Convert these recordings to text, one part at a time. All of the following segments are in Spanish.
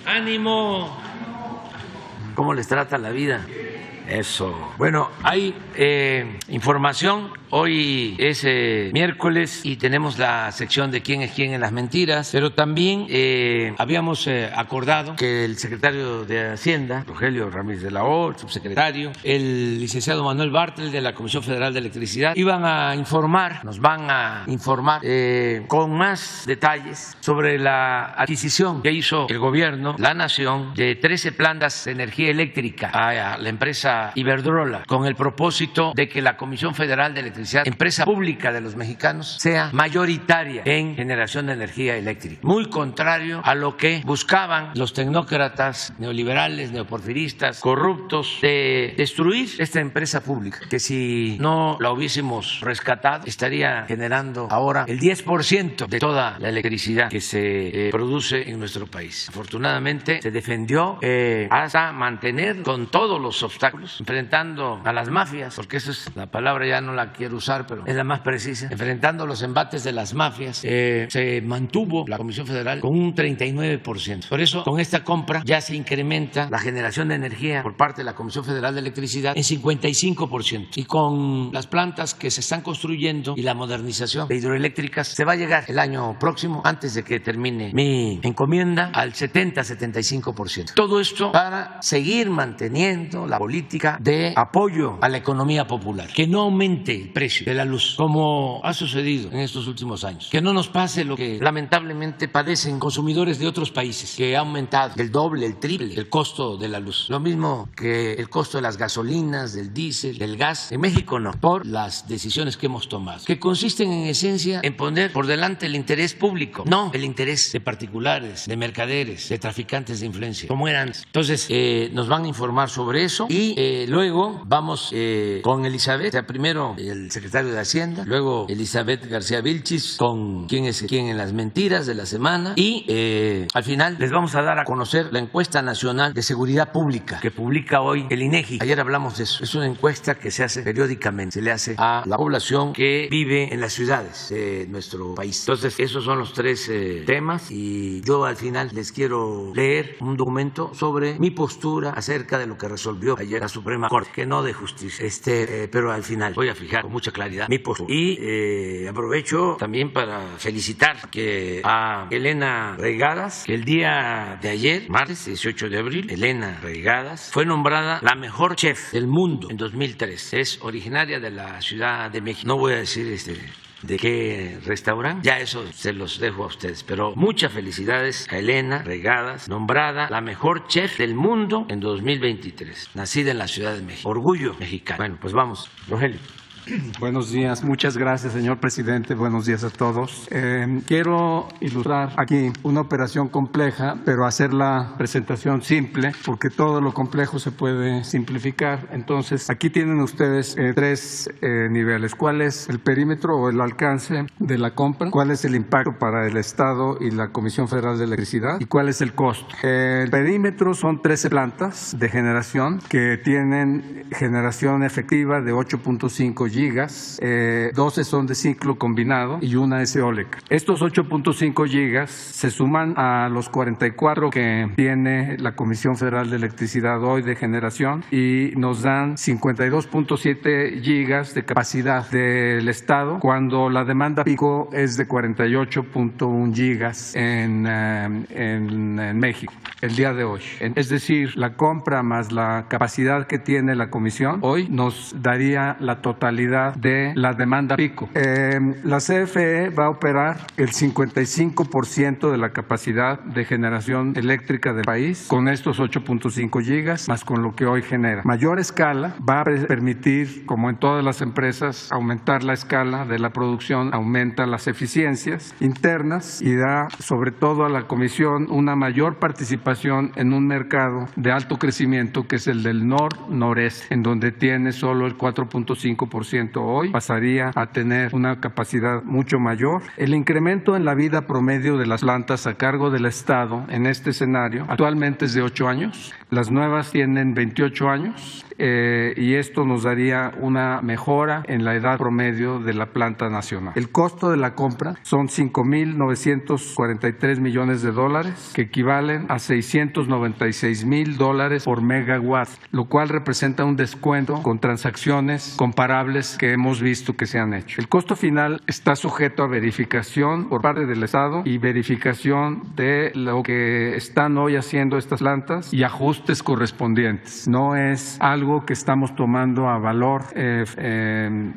Ánimo. ¿Cómo les trata la vida? Eso. Bueno, hay información. Hoy es miércoles y tenemos la sección de quién es quién en las mentiras, pero también habíamos acordado que el secretario de Hacienda, Rogelio Ramírez de la O, el subsecretario, el licenciado Manuel Bartel de la Comisión Federal de Electricidad, nos van a informar con más detalles sobre la adquisición que hizo el gobierno, la nación, de 13 plantas de energía eléctrica a la empresa Iberdrola, con el propósito de que la Comisión Federal de Electricidad, empresa pública de los mexicanos, sea mayoritaria en generación de energía eléctrica. Muy contrario a lo que buscaban los tecnócratas neoliberales, neoporfiristas, corruptos, de destruir esta empresa pública, que si no la hubiésemos rescatado estaría generando ahora el 10% de toda la electricidad que se produce en nuestro país. Afortunadamente se defendió hasta mantener con todos los obstáculos, enfrentando a las mafias, porque esa es la palabra, ya no la quiero usar, pero es la más precisa, enfrentando los embates de las mafias, se mantuvo la Comisión Federal con un 39%. Por eso, con esta compra ya se incrementa la generación de energía por parte de la Comisión Federal de Electricidad en 55%. Y con las plantas que se están construyendo y la modernización de hidroeléctricas, se va a llegar el año próximo, antes de que termine mi encomienda, al 70-75%. Todo esto para seguir manteniendo la política de apoyo a la economía popular, que no aumente el precio de la luz, como ha sucedido en estos últimos años, que no nos pase lo que lamentablemente padecen consumidores de otros países, que ha aumentado el doble, el triple el costo de la luz, lo mismo que el costo de las gasolinas, del diésel, del gas. En México no, por las decisiones que hemos tomado, que consisten en esencia en poner por delante el interés público, no el interés de particulares, de mercaderes, de traficantes de influencia, como eran antes. Entonces nos van a informar sobre eso y luego vamos con Elizabeth, o sea, primero el secretario de Hacienda, luego Elizabeth García Vilchis con quién es quién en las mentiras de la semana y al final les vamos a dar a conocer la encuesta nacional de seguridad pública que publica hoy el INEGI. Ayer hablamos de eso. Es una encuesta que se hace periódicamente, se le hace a la población que vive en las ciudades de nuestro país. Entonces esos son los tres temas y yo al final les quiero leer un documento sobre mi postura acerca de lo que resolvió ayer la Suprema Corte, que no de justicia, pero al final voy a fijar con mucha claridad mi postura. Y aprovecho también para felicitar a Elena Reigadas, que el día de ayer, martes 18 de abril, Elena Reigadas fue nombrada la mejor chef del mundo en 2003. Es originaria de la Ciudad de México. No voy a decir de qué restaurante, ya eso se los dejo a ustedes, pero muchas felicidades a Elena Reigadas, nombrada la mejor chef del mundo en 2023, nacida en la Ciudad de México, orgullo mexicano. Bueno, pues vamos, Rogelio. Buenos días, muchas gracias, señor presidente. Buenos días a todos. Quiero ilustrar aquí una operación compleja, pero hacer la presentación simple, porque todo lo complejo se puede simplificar. Entonces, aquí tienen ustedes tres niveles. ¿Cuál es el perímetro o el alcance de la compra? ¿Cuál es el impacto para el Estado y la Comisión Federal de Electricidad? ¿Y cuál es el costo? El perímetro son 13 plantas de generación que tienen generación efectiva de 8.5 gigas, 12 son de ciclo combinado y una es eólica. Estos 8.5 gigas se suman a los 44 que tiene la Comisión Federal de Electricidad hoy de generación y nos dan 52.7 gigas de capacidad del Estado, cuando la demanda pico es de 48.1 gigas en México el día de hoy. Es decir, la compra más la capacidad que tiene la Comisión hoy nos daría la totalidad de la demanda pico. La CFE va a operar el 55% de la capacidad de generación eléctrica del país con estos 8.5 gigas, más con lo que hoy genera. Mayor escala va a permitir, como en todas las empresas, aumentar la escala de la producción, aumenta las eficiencias internas y da sobre todo a la Comisión una mayor participación en un mercado de alto crecimiento que es el del nor-noreste, en donde tiene solo el 4.5% hoy, pasaría a tener una capacidad mucho mayor. El incremento en la vida promedio de las plantas a cargo del Estado en este escenario actualmente es de 8 años. Las nuevas tienen 28 años. y esto nos daría una mejora en la edad promedio de la planta nacional. El costo de la compra son $5,943 millones, que equivalen a $696,000 por megawatt, lo cual representa un descuento con transacciones comparables que hemos visto que se han hecho. El costo final está sujeto a verificación por parte del Estado y verificación de lo que están hoy haciendo estas plantas y ajustes correspondientes. No es algo que estamos tomando a valor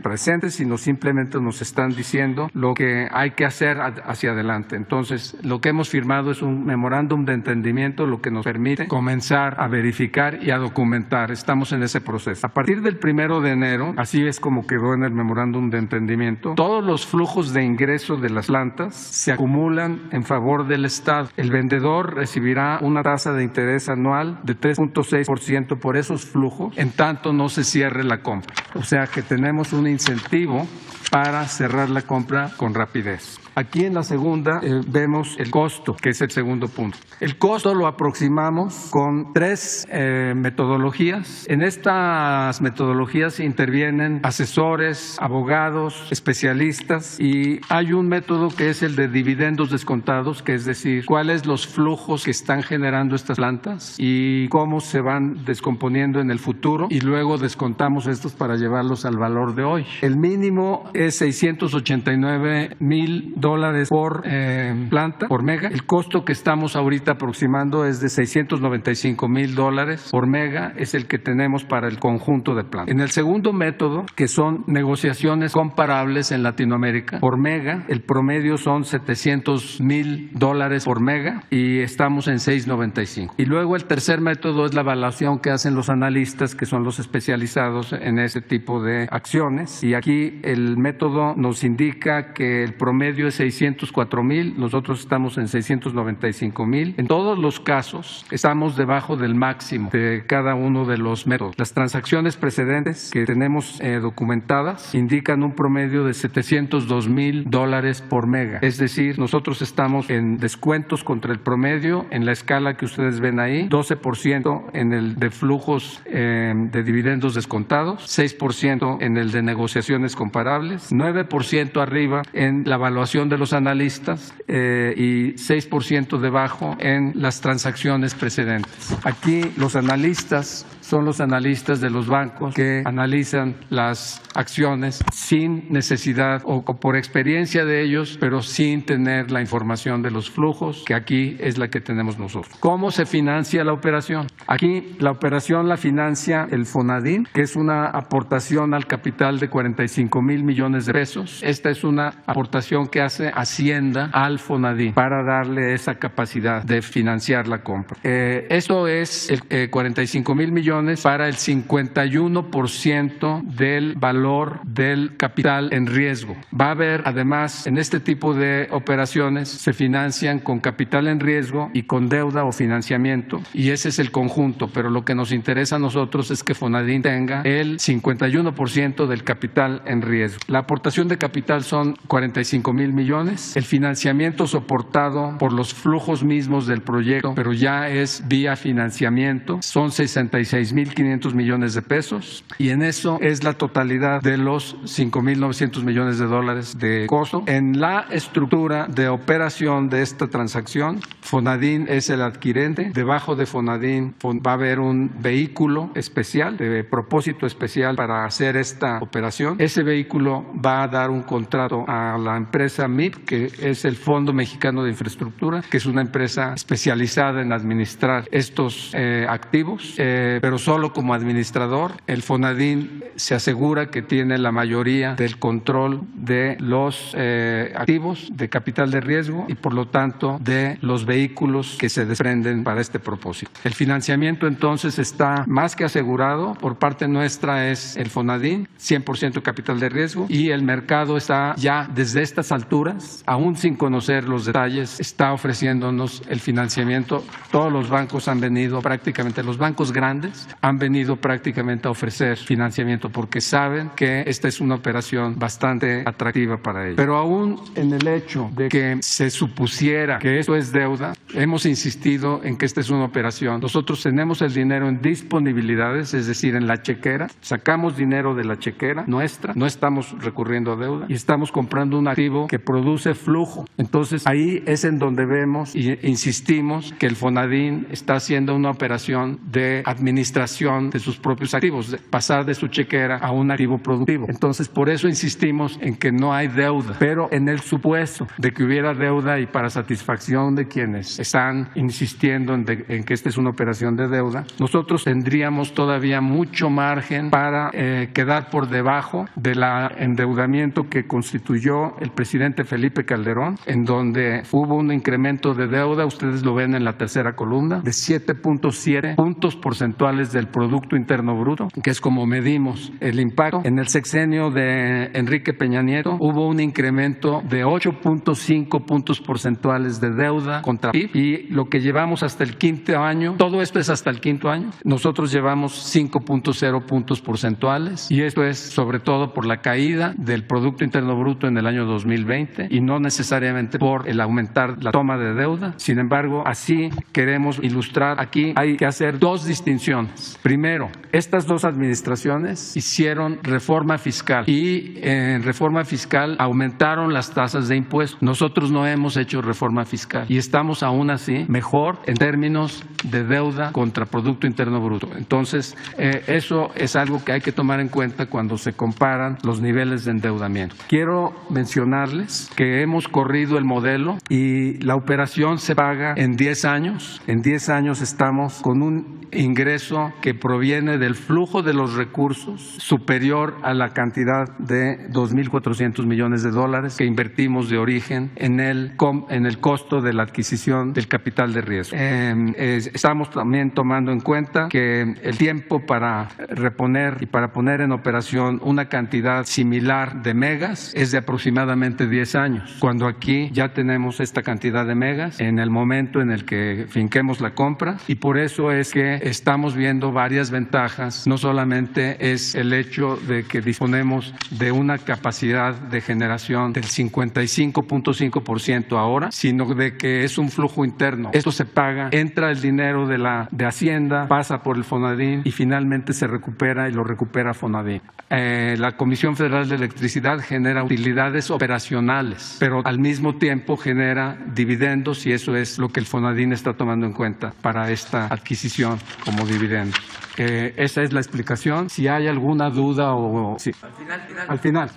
presente, sino simplemente nos están diciendo lo que hay que hacer hacia adelante. Entonces, lo que hemos firmado es un memorándum de entendimiento, lo que nos permite comenzar a verificar y a documentar. Estamos en ese proceso. A partir del 1 de enero, así es como quedó en el memorándum de entendimiento, todos los flujos de ingreso de las plantas se acumulan en favor del Estado. El vendedor recibirá una tasa de interés anual de 3.6% por esos flujos, en tanto no se cierre la compra. O sea que tenemos un incentivo para cerrar la compra con rapidez. Aquí en la segunda vemos el costo, que es el segundo punto. El costo lo aproximamos con 3 metodologías. En estas metodologías intervienen asesores, abogados, especialistas, y hay un método que es el de dividendos descontados, que es decir, cuáles los flujos que están generando estas plantas y cómo se van descomponiendo en el futuro, y luego descontamos estos para llevarlos al valor de hoy. El mínimo es $689,000 por planta, por mega. El costo que estamos ahorita aproximando es de $695,000 por mega, es el que tenemos para el conjunto de plantas. En el segundo método, que son negociaciones comparables en Latinoamérica, por mega, el promedio son $700,000 por mega y estamos en $695. Y luego el tercer método es la evaluación que hacen los analistas, que son los especializados en ese tipo de acciones, y aquí el método nos indica que el promedio es $604,000, nosotros estamos en $695,000. En todos los casos estamos debajo del máximo de cada uno de los métodos. Las transacciones precedentes que tenemos documentadas indican un promedio de $702,000 por mega. Es decir, nosotros estamos en descuentos contra el promedio en la escala que ustedes ven ahí, 12% en el de flujos de dividendos descontados, 6% en el de negociaciones comparables, 9% arriba en la evaluación de los analistas y 6% debajo en las transacciones precedentes. Aquí los analistas son los analistas de los bancos que analizan las acciones sin necesidad o por experiencia de ellos, pero sin tener la información de los flujos, que aquí es la que tenemos nosotros. ¿Cómo se financia la operación? Aquí la operación la financia el Fonadín, que es una aportación al capital de $45,000 millones. Esta es una aportación que hace Hacienda al Fonadín para darle esa capacidad de financiar la compra. Esto es 45,000 millones para el 51% del valor del capital en riesgo. Va a haber, además, en este tipo de operaciones se financian con capital en riesgo y con deuda o financiamiento, y ese es el conjunto, pero lo que nos interesa a nosotros es que Fonadín tenga el 51% del capital en riesgo. La aportación de capital son 45,000 millones, el financiamiento soportado por los flujos mismos del proyecto, pero ya es vía financiamiento, son 66,500 millones de pesos, y en eso es la totalidad de los 5,900 millones de dólares de costo. En la estructura de operación de esta transacción, Fonadín es el adquirente. Debajo de Fonadín va a haber un vehículo especial, de propósito especial para hacer esta operación. Ese vehículo va a dar un contrato a la empresa MIP, que es el Fondo Mexicano de Infraestructura, que es una empresa especializada en administrar estos activos, pero solo como administrador. El Fonadín se asegura que tiene la mayoría del control de los activos de capital de riesgo y por lo tanto de los vehículos que se desprenden para este propósito. El financiamiento entonces está más que asegurado. Por parte nuestra es el Fonadín, 100% capital de riesgo, y el mercado está ya desde estas alturas, aún sin conocer los detalles, está ofreciéndonos el financiamiento. Todos los bancos han venido, prácticamente los bancos grandes nacionales han venido prácticamente a ofrecer financiamiento porque saben que esta es una operación bastante atractiva para ellos. Pero aún en el hecho de que se supusiera que esto es deuda, hemos insistido en que esta es una operación. Nosotros tenemos el dinero en disponibilidades, es decir, en la chequera, sacamos dinero de la chequera nuestra, no estamos recurriendo a deuda y estamos comprando un activo que produce flujo. Entonces ahí es en donde vemos e insistimos que el Fonadín está haciendo una operación de administración de sus propios activos, de pasar de su chequera a un activo productivo. Entonces por eso insistimos en que no hay deuda, pero en el supuesto de que hubiera deuda y para satisfacción de quienes están insistiendo en que esta es una operación de deuda, nosotros tendríamos todavía mucho margen para quedar por debajo del endeudamiento que constituyó el presidente Felipe Calderón, en donde hubo un incremento de deuda, ustedes lo ven en la tercera columna, de 7.7 puntos porcentuales del Producto Interno Bruto, que es como medimos el impacto. En el sexenio de Enrique Peña Nieto hubo un incremento de 8.5 puntos porcentuales de deuda contra PIB, y lo que llevamos hasta el quinto año, todo esto es hasta el quinto año, nosotros llevamos 5.0 puntos porcentuales, y esto es sobre todo por la caída del Producto Interno Bruto en el año 2020 y no necesariamente por el aumentar la toma de deuda. Sin embargo, así queremos ilustrar aquí, hay que hacer dos distinciones. Primero, estas dos administraciones hicieron reforma fiscal y en reforma fiscal aumentaron las tasas de impuestos. Nosotros no hemos hecho reforma fiscal y estamos aún así mejor en términos de deuda contra Producto Interno Bruto. Entonces, eso es algo que hay que tomar en cuenta cuando se comparan los niveles de endeudamiento. Quiero mencionarles que hemos corrido el modelo y la operación se paga en 10 años. En 10 años estamos con un ingreso que proviene del flujo de los recursos superior a la cantidad de 2.400 millones de dólares que invertimos de origen en el costo de la adquisición del capital de riesgo. Estamos también tomando en cuenta que el tiempo para reponer y para poner en operación una cantidad similar de megas es de aproximadamente 10 años, cuando aquí ya tenemos esta cantidad de megas en el momento en el que finquemos la compra, y por eso es que estamos viendo varias ventajas. No solamente es el hecho de que disponemos de una capacidad de generación del 55.5% ahora, sino de que es un flujo interno. Esto se paga, entra el dinero de Hacienda, pasa por el Fonadín y finalmente se recupera y lo recupera Fonadín. La Comisión Federal de Electricidad genera utilidades operacionales, pero al mismo tiempo genera dividendos, y eso es lo que el Fonadín está tomando en cuenta para esta adquisición como dividendos. Esa es la explicación. Si hay alguna duda o… Sí. Al final.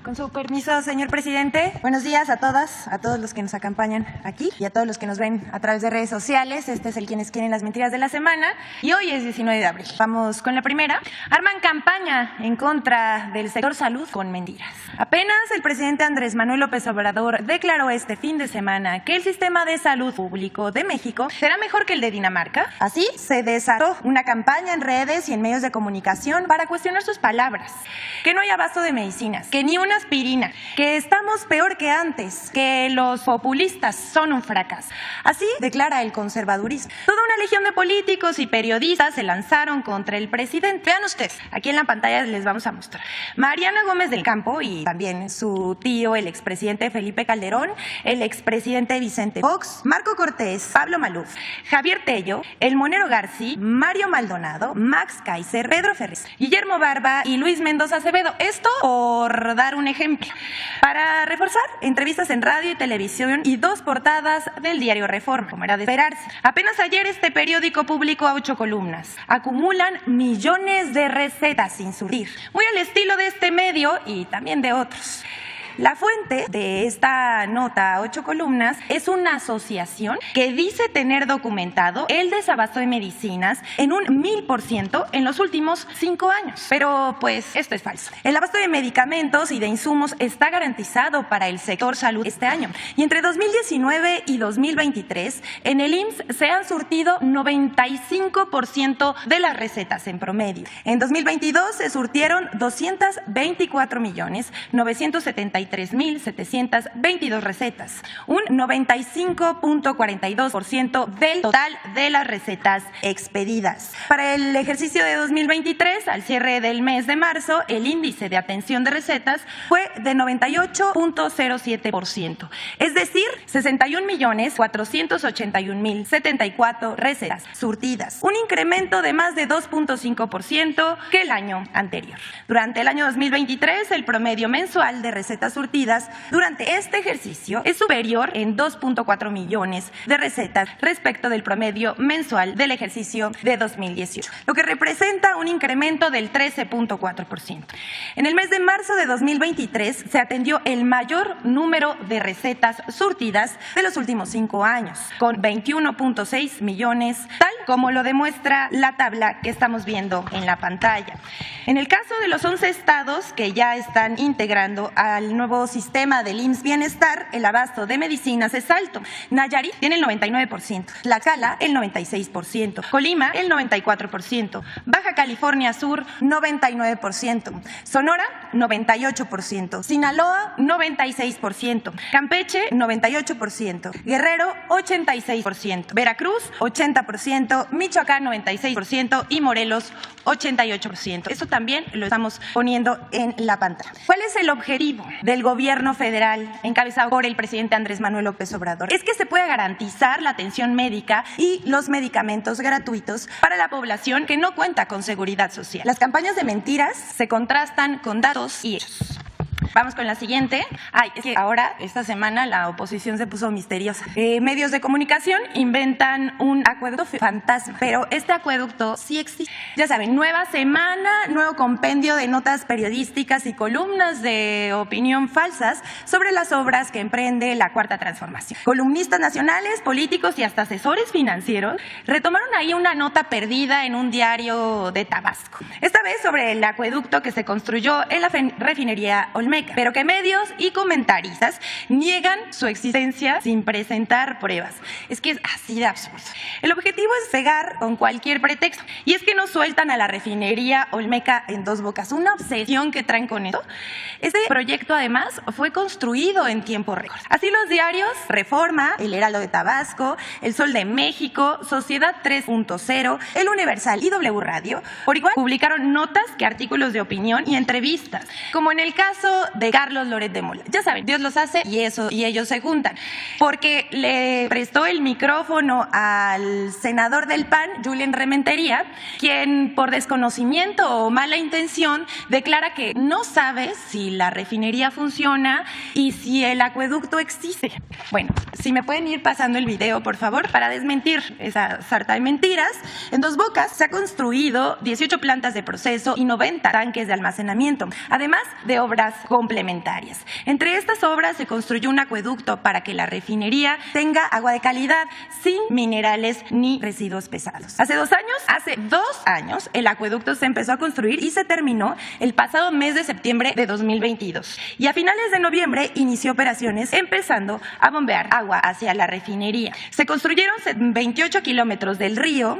Con su permiso, señor presidente. Buenos días a todas, a todos los que nos acompañan aquí y a todos los que nos ven a través de redes sociales. Este es el Quienes Quieren las Mentiras de la semana y hoy es 19 de abril. Vamos con la primera. Arman campaña en contra del sector salud con mentiras. Apenas el presidente Andrés Manuel López Obrador declaró este fin de semana que el sistema de salud público de México será mejor que el de Dinamarca. Así se desató una campaña en redes y en medios de comunicación para cuestionar sus palabras. Que no hay abasto de medicinas, que ni una aspirina, que estamos peor que antes, que los populistas son un fracaso. Así declara el conservadurismo. Toda una legión de políticos y periodistas se lanzaron contra el presidente. Vean ustedes, aquí en la pantalla les vamos a mostrar. Mariana Gómez del Campo y también su tío, el expresidente Felipe Calderón, el expresidente Vicente Fox, Marco Cortés, Pablo Maluf, Javier Tello, El Monero García, Mario Maldonado, Max Kaiser, Pedro Ferriz, Guillermo Barba y Luis Mendoza Acevedo. Esto por dar un ejemplo. Para reforzar, entrevistas en radio y televisión y 2 portadas del diario Reforma, como era de esperarse. Apenas ayer este periódico publicó 8 columnas. Acumulan millones de recetas sin surtir. Muy al estilo de este medio y también de otros. La fuente de esta nota, 8 columnas, es una asociación que dice tener documentado el desabasto de medicinas en un 1000% en los últimos 5 años. Pero pues esto es falso. El abasto de medicamentos y de insumos está garantizado para el sector salud este año. Y entre 2019 y 2023, en el IMSS se han surtido 95% de las recetas en promedio. En 2022 se surtieron 224.975.000 33.722 recetas, un 95.42% del total de las recetas expedidas. Para el ejercicio de 2023, al cierre del mes de marzo, el índice de atención de recetas fue de 98.07%, es decir, 61.481.074 recetas surtidas, un incremento de más de 2.5% que el año anterior. Durante el año 2023, el promedio mensual de recetas surtidas durante este ejercicio es superior en 2.4 millones de recetas respecto del promedio mensual del ejercicio de 2018, lo que representa un incremento del 13.4%. En el mes de marzo de 2023 se atendió el mayor número de recetas surtidas de los últimos 5 años, con 21.6 millones, tal como lo demuestra la tabla que estamos viendo en la pantalla. En el caso de los 11 estados que ya están integrando al nuevo sistema del IMSS Bienestar, el abasto de medicinas es alto. Nayarit tiene el 99%, Tlaxcala el 96%, Colima el 94%, Baja California Sur 99%, Sonora 98%, Sinaloa 96%, Campeche 98%, Guerrero 86%, Veracruz 80%, Michoacán 96% y Morelos 88%. Eso también lo estamos poniendo en la pantalla. ¿Cuál es el objetivo del gobierno federal encabezado por el presidente Andrés Manuel López Obrador? Es que se pueda garantizar la atención médica y los medicamentos gratuitos para la población que no cuenta con seguridad social. Las campañas de mentiras se contrastan con datos y hechos. Vamos con la siguiente. Es que ahora, esta semana, la oposición se puso misteriosa. Medios de comunicación inventan un acueducto fantasma, pero este acueducto sí existe. Ya saben, nueva semana, nuevo compendio de notas periodísticas y columnas de opinión falsas sobre las obras que emprende la Cuarta Transformación. Columnistas nacionales, políticos y hasta asesores financieros retomaron ahí una nota perdida en un diario de Tabasco. Esta vez sobre el acueducto que se construyó en la refinería Olmeca, pero que medios y comentaristas niegan su existencia sin presentar pruebas. Es que es así de absurdo. El objetivo es cegar con cualquier pretexto. Y es que no sueltan a la refinería Olmeca en Dos Bocas. Una obsesión que traen con esto. Este proyecto, además, fue construido en tiempo récord. Así los diarios Reforma, El Heraldo de Tabasco, El Sol de México, Sociedad 3.0, El Universal y W Radio, por igual publicaron notas que artículos de opinión y entrevistas, como en el caso de Carlos Loret de Mola. Ya saben, Dios los hace y ellos se juntan, porque le prestó el micrófono al senador del PAN, Julen Rementería, quien por desconocimiento o mala intención declara que no sabe si la refinería funciona y si el acueducto existe. Bueno, si me pueden ir pasando el video, por favor, para desmentir esa sarta de mentiras. En Dos Bocas se ha construido 18 plantas de proceso y 90 tanques de almacenamiento, además de obras complementarias. Entre estas obras se construyó un acueducto para que la refinería tenga agua de calidad, sin minerales ni residuos pesados. Hace 2 años, el acueducto se empezó a construir y se terminó el pasado mes de septiembre de 2022. Y a finales de noviembre inició operaciones, empezando a bombear agua hacia la refinería. Se construyeron 28 kilómetros del río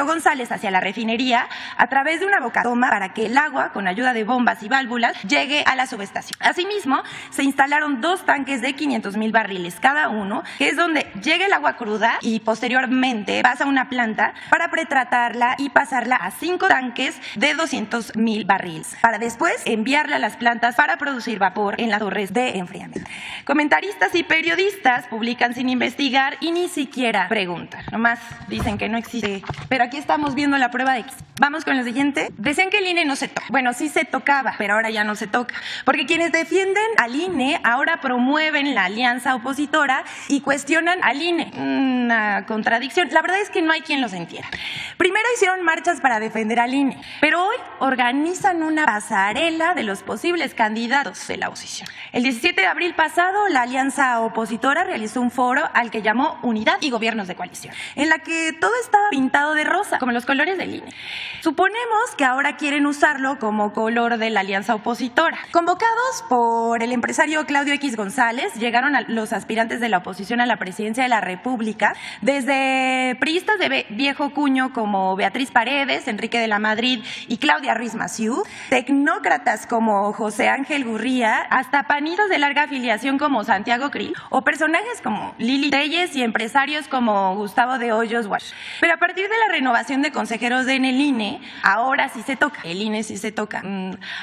González hacia la refinería a través de una bocatoma para que el agua, con ayuda de bombas y válvulas, llegue a la subestación. Asimismo, se instalaron 2 tanques de 500,000 barriles cada uno, que es donde llega el agua cruda y posteriormente pasa a una planta para pretratarla y pasarla a 5 tanques de 200,000 barriles, para después enviarla a las plantas para producir vapor en las torres de enfriamiento. Comentaristas y periodistas publican sin investigar y ni siquiera preguntan. Nomás dicen que no existe. Pero aquí estamos viendo la prueba de que vamos con lo siguiente. Decían que el INE no se toca. Bueno, sí se tocaba, pero ahora ya no se toca. Porque quienes defienden al INE ahora promueven la alianza opositora y cuestionan al INE. Una contradicción. La verdad es que no hay quien los entienda. Primero hicieron marchas para defender al INE, pero hoy organizan una pasarela de los posibles candidatos de la oposición. El 17 de abril pasado, la alianza opositora realizó un foro al que llamó Unidad y Gobiernos de Coalición, en la que todo estaba pintado de rosa, como los colores del INE. Suponemos que ahora quieren usarlo como color de la alianza opositora. Convocados por el empresario Claudio X González, llegaron los aspirantes de la oposición a la presidencia de la República, desde priistas de viejo cuño como Beatriz Paredes, Enrique de la Madrid y Claudia Claudia Ruiz Massieu, tecnócratas como José Ángel Gurría, hasta panistas de larga afiliación como Santiago Krill, o personajes como Lili Telles y empresarios como Gustavo de Hoyos Wash. Pero a partir de la renovación de consejeros en el INE, ahora sí se toca, el INE sí se toca.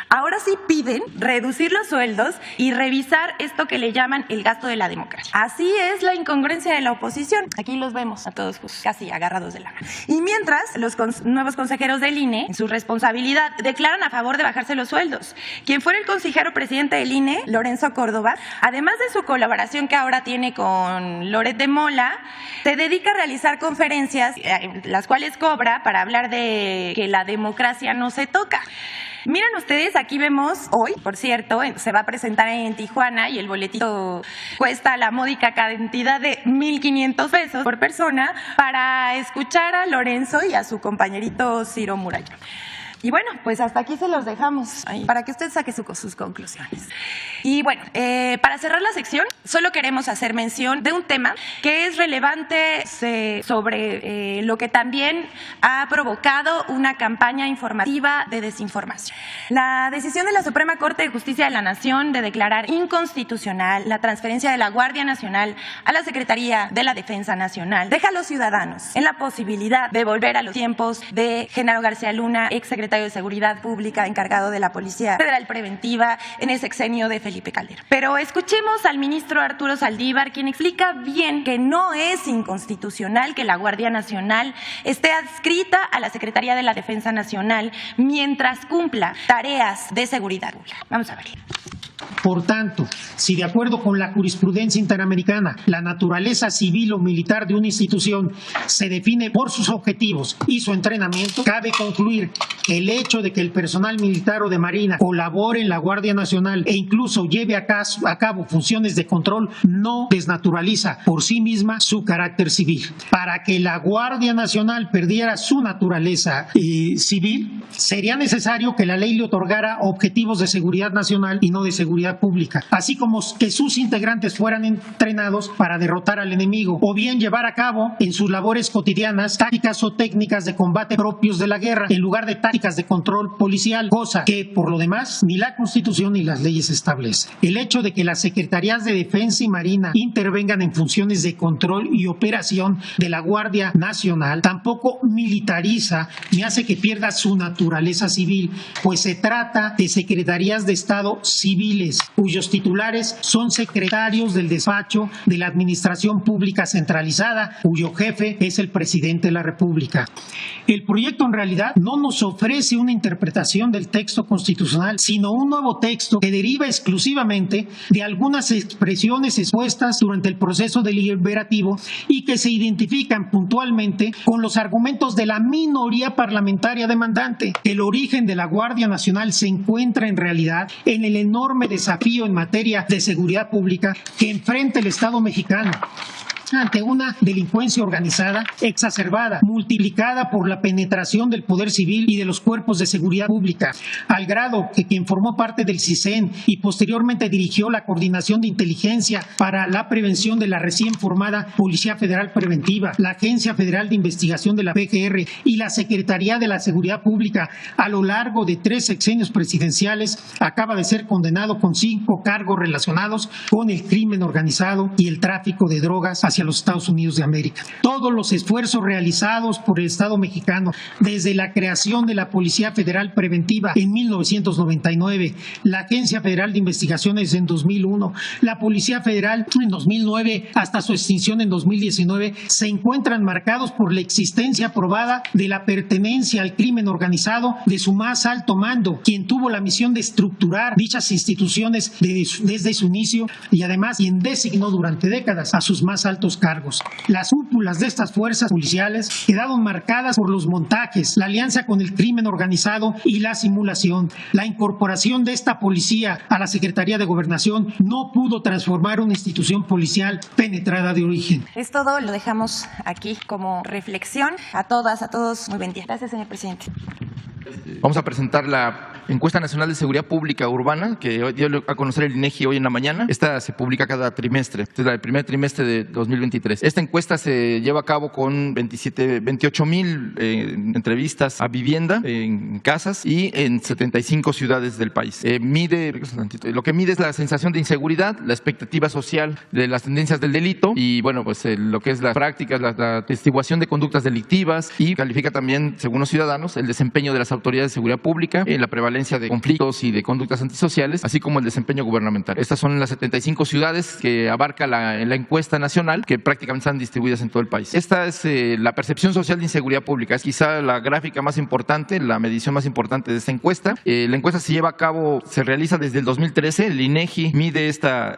Ahora sí piden reducir los sueldos y revisar esto que le llaman el gasto de la democracia. Así es la incongruencia de la oposición. Aquí los vemos a todos pues, casi agarrados de la mano. Y mientras, los nuevos consejeros del INE, en su responsabilidad, declaran a favor de bajarse los sueldos. Quien fuera el consejero presidente del INE, Lorenzo Córdoba, además de su colaboración que ahora tiene con Loret de Mola, se dedica a realizar conferencias, las cuales cobra para hablar de que la democracia no se toca. Miren ustedes, aquí vemos hoy, por cierto, se va a presentar en Tijuana y el boletito cuesta la módica cantidad de 1,500 pesos por persona para escuchar a Lorenzo y a su compañerito Ciro Murayama. Y bueno, pues hasta aquí se los dejamos ahí, para que usted saque sus conclusiones. Y bueno, para cerrar la sección, solo queremos hacer mención de un tema que es relevante sobre lo que también ha provocado una campaña informativa de desinformación. La decisión de la Suprema Corte de Justicia de la Nación de declarar inconstitucional la transferencia de la Guardia Nacional a la Secretaría de la Defensa Nacional deja a los ciudadanos en la posibilidad de volver a los tiempos de Genaro García Luna, exsecretario de Seguridad Pública encargado de la Policía Federal Preventiva en el sexenio de Felipe Calderón. Pero escuchemos al ministro Arturo Saldívar, quien explica bien que no es inconstitucional que la Guardia Nacional esté adscrita a la Secretaría de la Defensa Nacional mientras cumpla tareas de seguridad pública. Vamos a ver. Por tanto, si de acuerdo con la jurisprudencia interamericana, la naturaleza civil o militar de una institución se define por sus objetivos y su entrenamiento, cabe concluir que el hecho de que el personal militar o de Marina colabore en la Guardia Nacional e incluso lleve a cabo funciones de control no desnaturaliza por sí misma su carácter civil. Para que la Guardia Nacional perdiera su naturaleza civil, sería necesario que la ley le otorgara objetivos de seguridad nacional y no de seguridad pública, así como que sus integrantes fueran entrenados para derrotar al enemigo o bien llevar a cabo en sus labores cotidianas tácticas o técnicas de combate propios de la guerra en lugar de tácticas de control policial, cosa que por lo demás ni la Constitución ni las leyes establecen. El hecho de que las Secretarías de Defensa y Marina intervengan en funciones de control y operación de la Guardia Nacional tampoco militariza ni hace que pierda su naturaleza civil, pues se trata de secretarías de Estado civiles cuyos titulares son secretarios del despacho de la Administración Pública Centralizada, cuyo jefe es el presidente de la República. El proyecto en realidad no nos ofrece una interpretación del texto constitucional, sino un nuevo texto que deriva exclusivamente de algunas expresiones expuestas durante el proceso deliberativo y que se identifican puntualmente con los argumentos de la minoría parlamentaria demandante. El origen de la Guardia Nacional se encuentra en realidad en el enorme desafío en materia de seguridad pública que enfrenta el Estado mexicano ante una delincuencia organizada, exacerbada, multiplicada por la penetración del poder civil y de los cuerpos de seguridad pública, al grado que quien formó parte del CISEN y posteriormente dirigió la Coordinación de Inteligencia para la Prevención de la recién formada Policía Federal Preventiva, la Agencia Federal de Investigación de la PGR y la Secretaría de la Seguridad Pública a lo largo de 3 sexenios presidenciales, acaba de ser condenado con 5 cargos relacionados con el crimen organizado y el tráfico de drogas hacia los Estados Unidos de América. Todos los esfuerzos realizados por el Estado mexicano desde la creación de la Policía Federal Preventiva en 1999, la Agencia Federal de Investigaciones en 2001, la Policía Federal en 2009 hasta su extinción en 2019, se encuentran marcados por la existencia probada de la pertenencia al crimen organizado de su más alto mando, quien tuvo la misión de estructurar dichas instituciones desde su inicio y además quien designó durante décadas a sus más altos cargos. Las cúpulas de estas fuerzas policiales quedaron marcadas por los montajes, la alianza con el crimen organizado y la simulación. La incorporación de esta policía a la Secretaría de Gobernación no pudo transformar una institución policial penetrada de origen. Es todo, lo dejamos aquí como reflexión. A todas, a todos, muy buen día. Gracias, señor presidente. Vamos a presentar la Encuesta Nacional de Seguridad Pública Urbana, que dio a conocer el INEGI hoy en la mañana. Esta se publica cada trimestre, este es el primer trimestre de 2023. Esta encuesta se lleva a cabo con 28,000 entrevistas a vivienda en casas y en 75 ciudades del país. Lo que mide es la sensación de inseguridad, la expectativa social de las tendencias del delito y, bueno, pues lo que es las prácticas, la atestiguación de conductas delictivas, y califica también, según los ciudadanos, el desempeño de las autoridades de seguridad pública en la prevalencia de conflictos y de conductas antisociales, así como el desempeño gubernamental. Estas son las 75 ciudades que abarca la encuesta nacional, que prácticamente están distribuidas en todo el país. Esta es la percepción social de inseguridad pública. Es quizá la gráfica más importante, la medición más importante de esta encuesta. La encuesta se realiza desde el 2013. El INEGI mide esta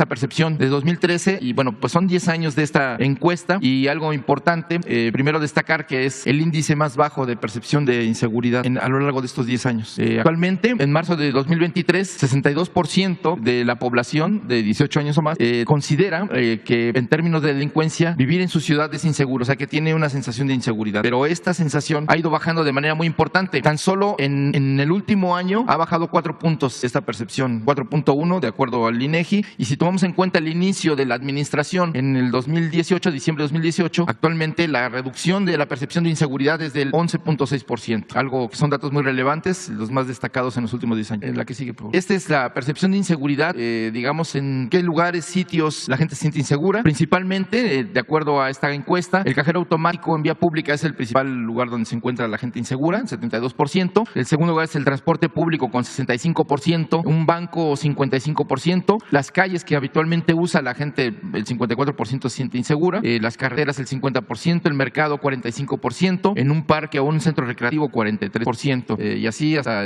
percepción desde 2013 y, bueno, pues son 10 años de esta encuesta. Y algo importante, primero destacar que es el índice más bajo de percepción de inseguridad a lo largo de estos 10 años. Actualmente, en marzo de 2023, 62% de la población de 18 años o más considera que, en términos de delincuencia, vivir en su ciudad es inseguro, o sea, que tiene una sensación de inseguridad. Pero esta sensación ha ido bajando de manera muy importante. Tan solo en el último año ha bajado 4 puntos esta percepción, 4.1 de acuerdo al INEGI. Y si tomamos en cuenta el inicio de la administración en el 2018, diciembre de 2018, actualmente la reducción de la percepción de inseguridad es del 11.6%. Algo que son datos muy relevantes, los más destacados en los últimos 10 años. La que sigue, por favor. Esta es la percepción de inseguridad, digamos, en qué lugares, sitios la gente se siente insegura. Principalmente, de acuerdo a esta encuesta, el cajero automático en vía pública es el principal lugar donde se encuentra la gente insegura, 72%. El segundo lugar es el transporte público con 65%, un banco 55%, las calles que habitualmente usa la gente, el 54% se siente insegura, las carreteras el 50%, el mercado 45%, en un parque o un centro recreativo 43%, y así hasta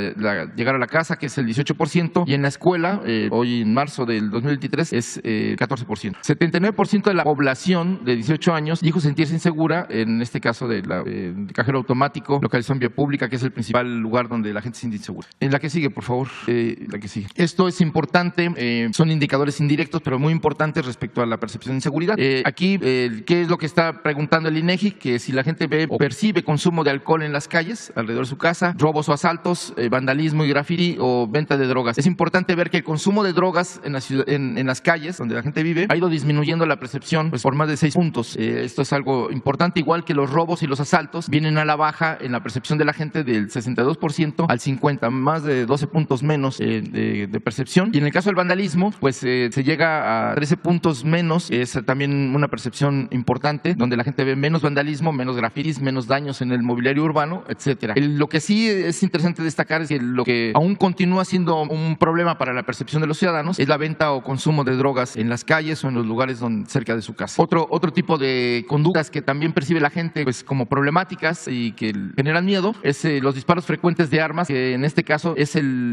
llegar a la casa, que es el 18%, y en la escuela, hoy en marzo del 2023, es 14%. 79% de la población de 18 años dijo sentirse insegura, en este caso del cajero automático localizado en vía pública, que es el principal lugar donde la gente se siente insegura. En la que sigue, por favor. La que sigue. Esto es importante, son indicadores indirectos, pero muy importantes respecto a la percepción de inseguridad. Aquí, ¿qué es lo que está preguntando el INEGI? Que si la gente ve o percibe consumo de alcohol en las calles, alrededor de su casa, robos o asaltos, vandalismo y graffiti o venta de drogas. Es importante ver que el consumo de drogas en las calles donde la gente vive ha ido disminuyendo la percepción, pues, por más de 6 puntos. Esto es algo importante, igual que los robos y los asaltos vienen a la baja en la percepción de la gente del 62% al 50%, más de 12 puntos menos de percepción. Y en el caso del vandalismo, pues se llega a 13 puntos menos. Es también una percepción importante, donde la gente ve menos vandalismo, menos grafitis, menos daños en el mobiliario urbano, etcétera. Lo que sí es interesante destacar es que lo que aún continúa siendo un problema para la percepción de los ciudadanos es la venta o consumo de drogas en las calles o en los lugares cerca de su casa. Otro tipo de conductas que también percibe la gente, pues, como problemáticas y que generan miedo es los disparos frecuentes de armas, que en este caso es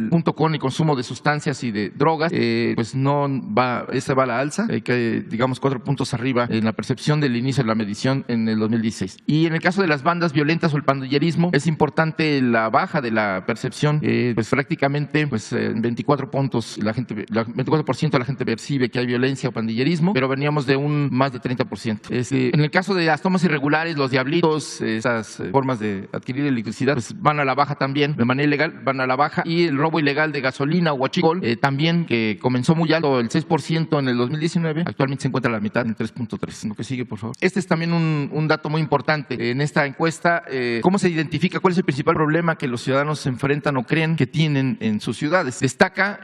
junto con el consumo de sustancias y de drogas, pues no va, ese va a la alza, que digamos 4 puntos arriba en la percepción del inicio de la medición en el 2016. Y en el caso de las bandas violentas o el pandillerismo, es importante la baja de la percepción, pues prácticamente, pues 24 puntos, 24% de la gente percibe que hay violencia o pandillerismo, pero veníamos de un más de 30%. En el caso de las tomas irregulares, los diablitos, esas formas de adquirir electricidad, pues van a la baja también, de manera ilegal, van a la baja, y el robo ilegal de gasolina o huachicol, también, que comenzó muy alto, el 6% en el 2019, actualmente se encuentra a la mitad, en 3.3. Lo que sigue, por favor. Este es también un dato muy importante en esta encuesta. ¿Cómo se identifica cuál es el principal problema que los ciudadanos se enfrentan o creen que tienen en sus ciudades? Destaca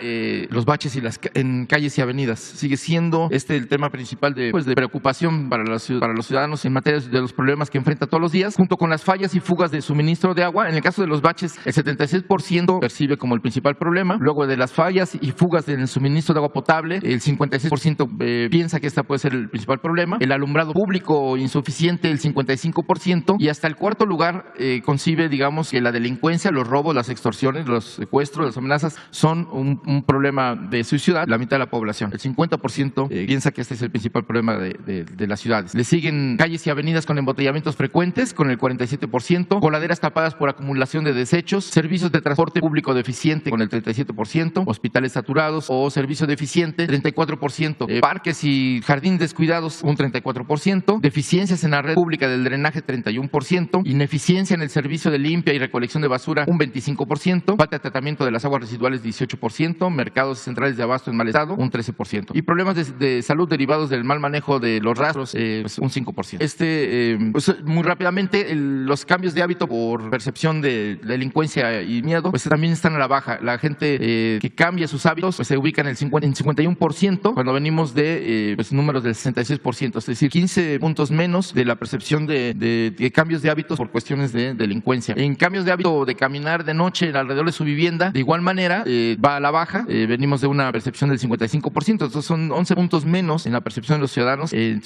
los baches en calles y avenidas. Sigue siendo el tema principal de preocupación para los ciudadanos en materia de los problemas que enfrentan todos los días, junto con las fallas y fugas de suministro de agua. En el caso de los baches, el 76% percibe como el principal problema. Luego, de las fallas y fugas del suministro de agua potable, el 56% piensa que esta puede ser el principal problema. El alumbrado público insuficiente, el 55%. Y hasta el cuarto lugar concibe, digamos, que la delincuencia, los robos, las extorsiones, los secuestros, las amenazas son un problema de su ciudad. La mitad de la población, el 50%, piensa que este es el principal problema de las ciudades. Le siguen calles y avenidas con embotellamientos frecuentes, con el 47%, coladeras tapadas por acumulación de desechos, servicios de transporte público deficiente, con el 37%, hospitales saturados o servicio deficiente, 34%, parques y jardines descuidados, un 34%, deficiencias en la red pública del drenaje, 31%, ineficiencia en el servicio de limpia y recolección de basura un 25%, falta de tratamiento de las aguas residuales 18%, mercados centrales de abasto en mal estado un 13%, y problemas de salud derivados del mal manejo de los rastros pues un 5%. Pues muy rápidamente, los cambios de hábito por percepción de delincuencia y miedo pues también están a la baja. La gente que cambia sus hábitos pues se ubica en 51% cuando venimos de pues, números del 66%, es decir, 15 puntos menos de la percepción de cambios de hábitos por cuestiones de delincuencia. En cambios de hábito de caminar de noche alrededor de su vivienda, de igual manera va a la baja, venimos de una percepción del 55%, entonces son 11 puntos menos en la percepción de los ciudadanos en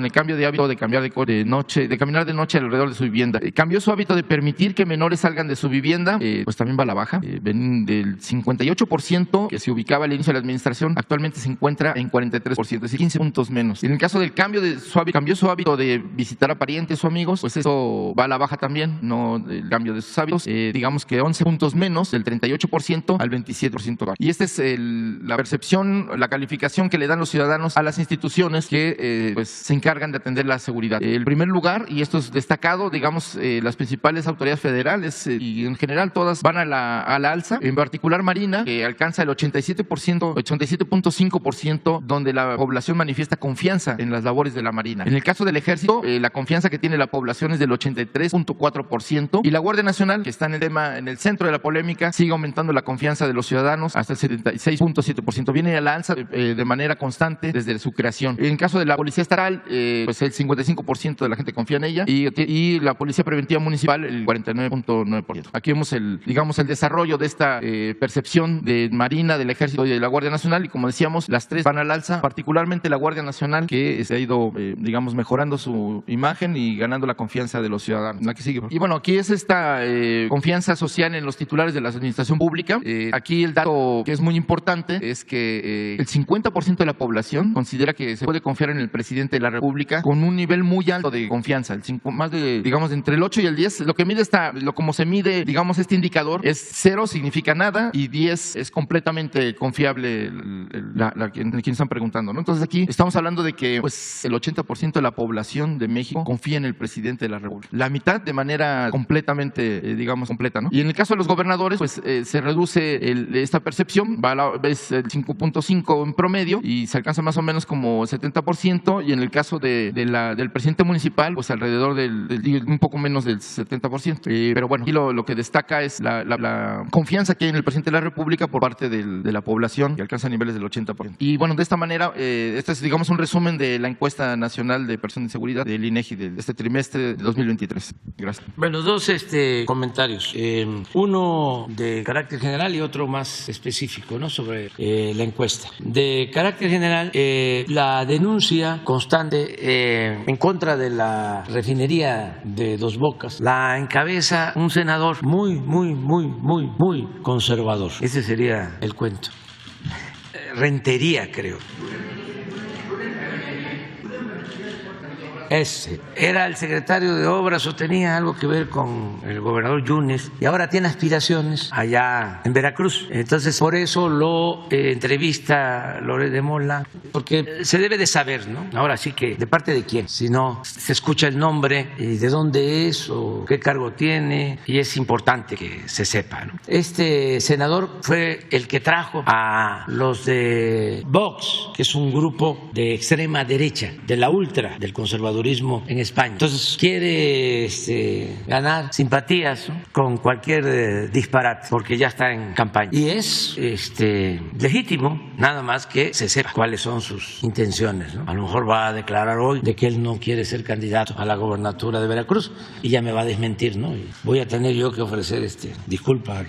el cambio de hábito de caminar de noche alrededor de su vivienda. Cambió su hábito de permitir que menores salgan de su vivienda, pues también va a la baja. Del 58% que se ubicaba al inicio de la administración, actualmente se encuentra en 43%, es decir, 15 puntos menos. En el caso del cambio de cambió su hábito de visitar a parientes o amigos, pues eso va a la baja también, no el cambio de sus hábitos, digamos que 11 puntos menos, del 38% al 27%. Y esta es la percepción, la calificación que le dan los ciudadanos a las instituciones que pues se encargan de atender la seguridad. El primer lugar, y esto es destacado, digamos, las principales autoridades federales y en general todas van a la alza, en particular Marina, que alcanza el 87.5%, donde la población manifiesta confianza en las labores de la Marina. En el caso del Ejército, la confianza que tiene la población es del 83.4%, y la Guardia Nacional, que está en el centro de la polémica, sigue aumentando la confianza de los ciudadanos hasta el 76.7%. Viene a la alza de manera constante desde su creación. En caso de la Policía Estatal, pues el 55% de la gente confía en ella, y la Policía Preventiva Municipal el 49.9%. Aquí vemos el desarrollo de esta percepción de Marina, del Ejército y de la Guardia Nacional, y como decíamos, las tres van al alza, particularmente la Guardia Nacional, que se ha ido mejorando su imagen y ganando la confianza de los ciudadanos. La que sigue. Y bueno, aquí es esta confianza social en los titulares de la administración pública. Aquí el dato que es muy importante es que el 50% de la población considera que se puede confiar en el presidente de la República con un nivel muy alto de confianza. Más de, entre el 8 y el 10, lo que mide como se mide, este indicador es 0 significa nada y 10 es completamente confiable quien están preguntando, ¿no? Entonces aquí estamos hablando de que pues el 80% de la población de México confía en el presidente de la República. La mitad de manera completamente, completa, ¿no? Y en el caso de los gobernadores, pues se reduce esta percepción, es el 5.5 en promedio y se alcanza más o menos como 70%, y en el caso del presidente municipal, pues alrededor un poco menos del 70%. Pero bueno, aquí lo que destaca es la confianza que hay en el presidente de la República por parte de la población, que alcanza niveles del 80%. Y bueno, de esta manera, este es un resumen de la encuesta nacional de personas de seguridad del INEGI de este trimestre de 2023. Gracias. Bueno, dos comentarios. Uno de carácter general y otro más específico, ¿no? Sobre la encuesta. De carácter general, la denuncia constante en contra de la refinería de Dos Bocas la encabeza un senador muy conservador. Ese sería el cuento. Rentería, creo. Ese era el secretario de Obras o tenía algo que ver con el gobernador Yunes y ahora tiene aspiraciones allá en Veracruz. Entonces, por eso lo entrevista Loret de Mola, porque se debe de saber, ¿no? Ahora sí que, ¿de parte de quién? Si no, se escucha el nombre y de dónde es o qué cargo tiene, y es importante que se sepa, ¿no? Este senador fue el que trajo a los de Vox, que es un grupo de extrema derecha, de la ultra, del conservadurismo en España. Entonces quiere ganar simpatías, ¿no? Con cualquier disparate, porque ya está en campaña. Y es legítimo, nada más que se sepa cuáles son sus intenciones, ¿no? A lo mejor va a declarar hoy de que él no quiere ser candidato a la gobernatura de Veracruz y ya me va a desmentir, ¿no? Y voy a tener yo que ofrecer disculpa.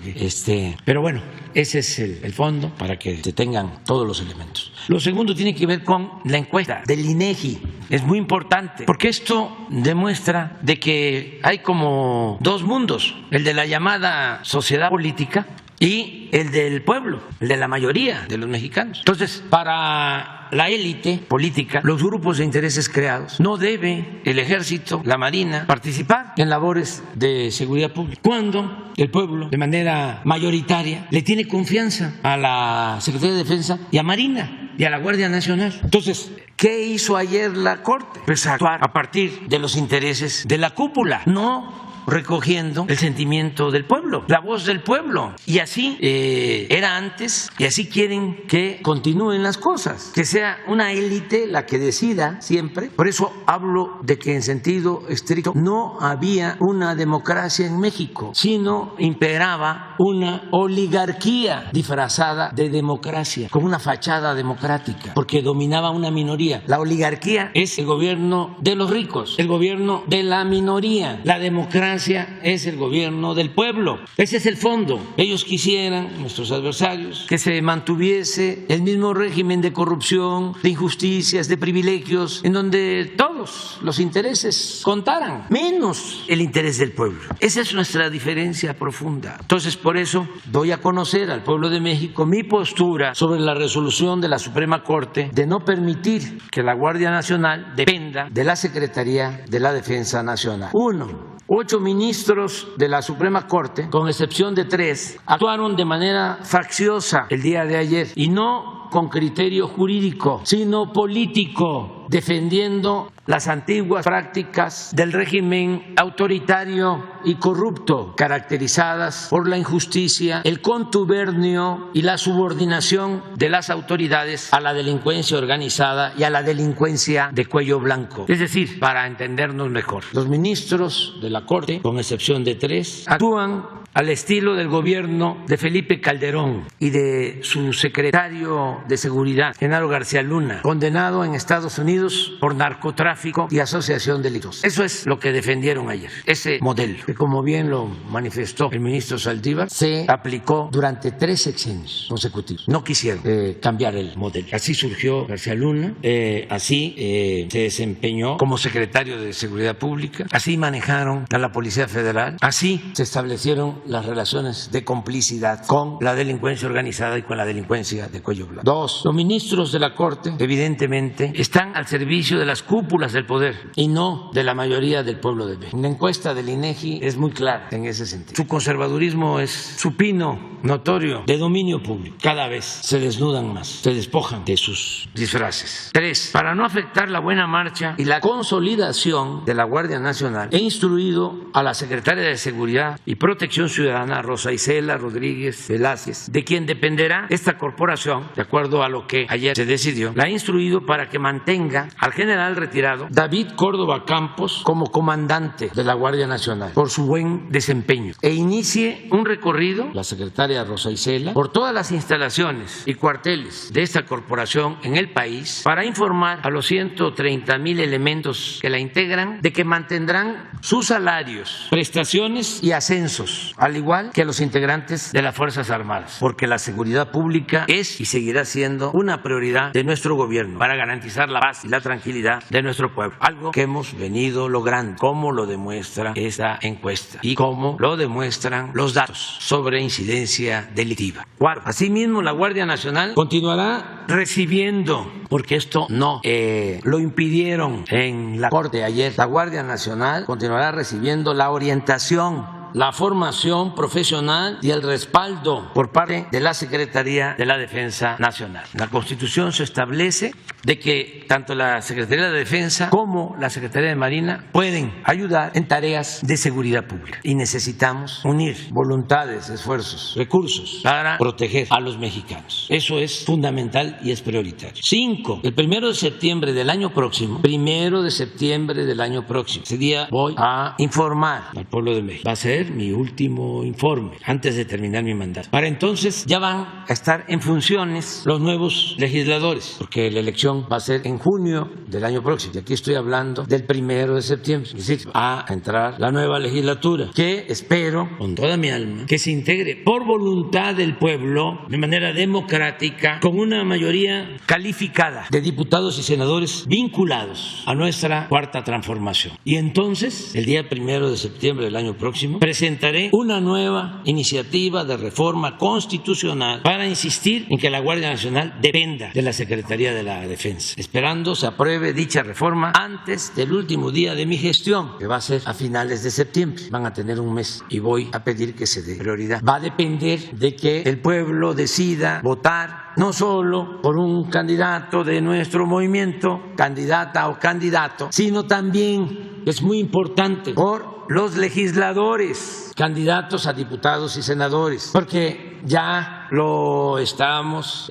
Pero bueno, ese es el fondo para que se tengan todos los elementos. Lo segundo tiene que ver con la encuesta del INEGI. Es muy importante porque esto demuestra de que hay como dos mundos, el de la llamada sociedad política y el del pueblo, el de la mayoría de los mexicanos. Entonces, para la élite política, los grupos de intereses creados, no debe el Ejército, la Marina, participar en labores de seguridad pública, cuando el pueblo, de manera mayoritaria, le tiene confianza a la Secretaría de Defensa y a Marina y a la Guardia Nacional. Entonces, ¿qué hizo ayer la Corte? Pues actuar a partir de los intereses de la cúpula, no recogiendo el sentimiento del pueblo, la voz del pueblo. Y así era antes y así quieren que continúen las cosas, que sea una élite la que decida siempre. Por eso hablo de que en sentido estricto no había una democracia en México, sino imperaba una oligarquía disfrazada de democracia, con una fachada democrática, porque dominaba una minoría. La oligarquía es el gobierno de los ricos, el gobierno de la minoría. La democracia es el gobierno del pueblo. Ese es el fondo. Ellos quisieran, nuestros adversarios, que se mantuviese el mismo régimen de corrupción, de injusticias, de privilegios, en donde todos los intereses contaran, menos el interés del pueblo. Esa es nuestra diferencia profunda. Entonces, por eso doy a conocer al pueblo de México mi postura sobre la resolución de la Suprema Corte de no permitir que la Guardia Nacional dependa de la Secretaría de la Defensa Nacional. 1. 8 ministros de la Suprema Corte, con excepción de 3, actuaron de manera facciosa el día de ayer y no con criterio jurídico, sino político, defendiendo las antiguas prácticas del régimen autoritario y corrupto, caracterizadas por la injusticia, el contubernio y la subordinación de las autoridades a la delincuencia organizada y a la delincuencia de cuello blanco. Es decir, para entendernos mejor, los ministros de la Corte, con excepción de 3, actúan al estilo del gobierno de Felipe Calderón y de su secretario de Seguridad, Genaro García Luna, condenado en Estados Unidos por narcotráfico y asociación delictuosa. Eso es lo que defendieron ayer, ese modelo, que como bien lo manifestó el ministro Saldívar, se aplicó durante 3 sexenios consecutivos. No quisieron cambiar el modelo. Así surgió García Luna, así se desempeñó como secretario de Seguridad Pública, así manejaron a la Policía Federal, así se establecieron las relaciones de complicidad con la delincuencia organizada y con la delincuencia de cuello blanco. 2. Los ministros de la Corte, evidentemente, están al servicio de las cúpulas del poder y no de la mayoría del pueblo de México. Una encuesta del INEGI es muy clara en ese sentido. Su conservadurismo es supino, notorio, de dominio público. Cada vez se desnudan más, se despojan de sus disfraces. 3. Para no afectar la buena marcha y la consolidación de la Guardia Nacional, he instruido a la Secretaria de Seguridad y Protección Ciudadana, Rosa Isela Rodríguez Velázquez, de quien dependerá esta corporación, de acuerdo a lo que ayer se decidió, la ha instruido para que mantenga al general retirado David Córdoba Campos como comandante de la Guardia Nacional por su buen desempeño e inicie un recorrido, la secretaria Rosa Isela, por todas las instalaciones y cuarteles de esta corporación en el país para informar a los 130,000 elementos que la integran de que mantendrán sus salarios, prestaciones y ascensos, al igual que los integrantes de las Fuerzas Armadas, porque la seguridad pública es y seguirá siendo una prioridad de nuestro gobierno para garantizar la paz y la tranquilidad de nuestro pueblo, algo que hemos venido logrando, como lo demuestra esta encuesta y como lo demuestran los datos sobre incidencia delictiva. 4. Asimismo, la Guardia Nacional continuará recibiendo, porque esto no lo impidieron en la Corte ayer, la Guardia Nacional continuará recibiendo la orientación, la formación profesional y el respaldo por parte de la Secretaría de la Defensa Nacional. La Constitución se establece de que tanto la Secretaría de Defensa como la Secretaría de Marina pueden ayudar en tareas de seguridad pública y necesitamos unir voluntades, esfuerzos, recursos para proteger a los mexicanos. Eso es fundamental y es prioritario. 5. El 1 de septiembre del año próximo, ese día voy a informar al pueblo de México. Va a ser mi último informe antes de terminar mi mandato. Para entonces ya van a estar en funciones los nuevos legisladores, porque la elección va a ser en junio del año próximo. Y aquí estoy hablando del 1 de septiembre. Es decir, va a entrar la nueva legislatura, que espero con toda mi alma que se integre por voluntad del pueblo, de manera democrática, con una mayoría calificada de diputados y senadores vinculados a nuestra cuarta transformación. Y entonces, el día 1 de septiembre del año próximo, presentaré una nueva iniciativa de reforma constitucional para insistir en que la Guardia Nacional dependa de la Secretaría de la Defensa, esperando se apruebe dicha reforma antes del último día de mi gestión, que va a ser a finales de septiembre. Van a tener un mes y voy a pedir que se dé prioridad. Va a depender de que el pueblo decida votar no solo por un candidato de nuestro movimiento, candidata o candidato, sino también, es muy importante, por los legisladores, candidatos a diputados y senadores, porque ya lo estamos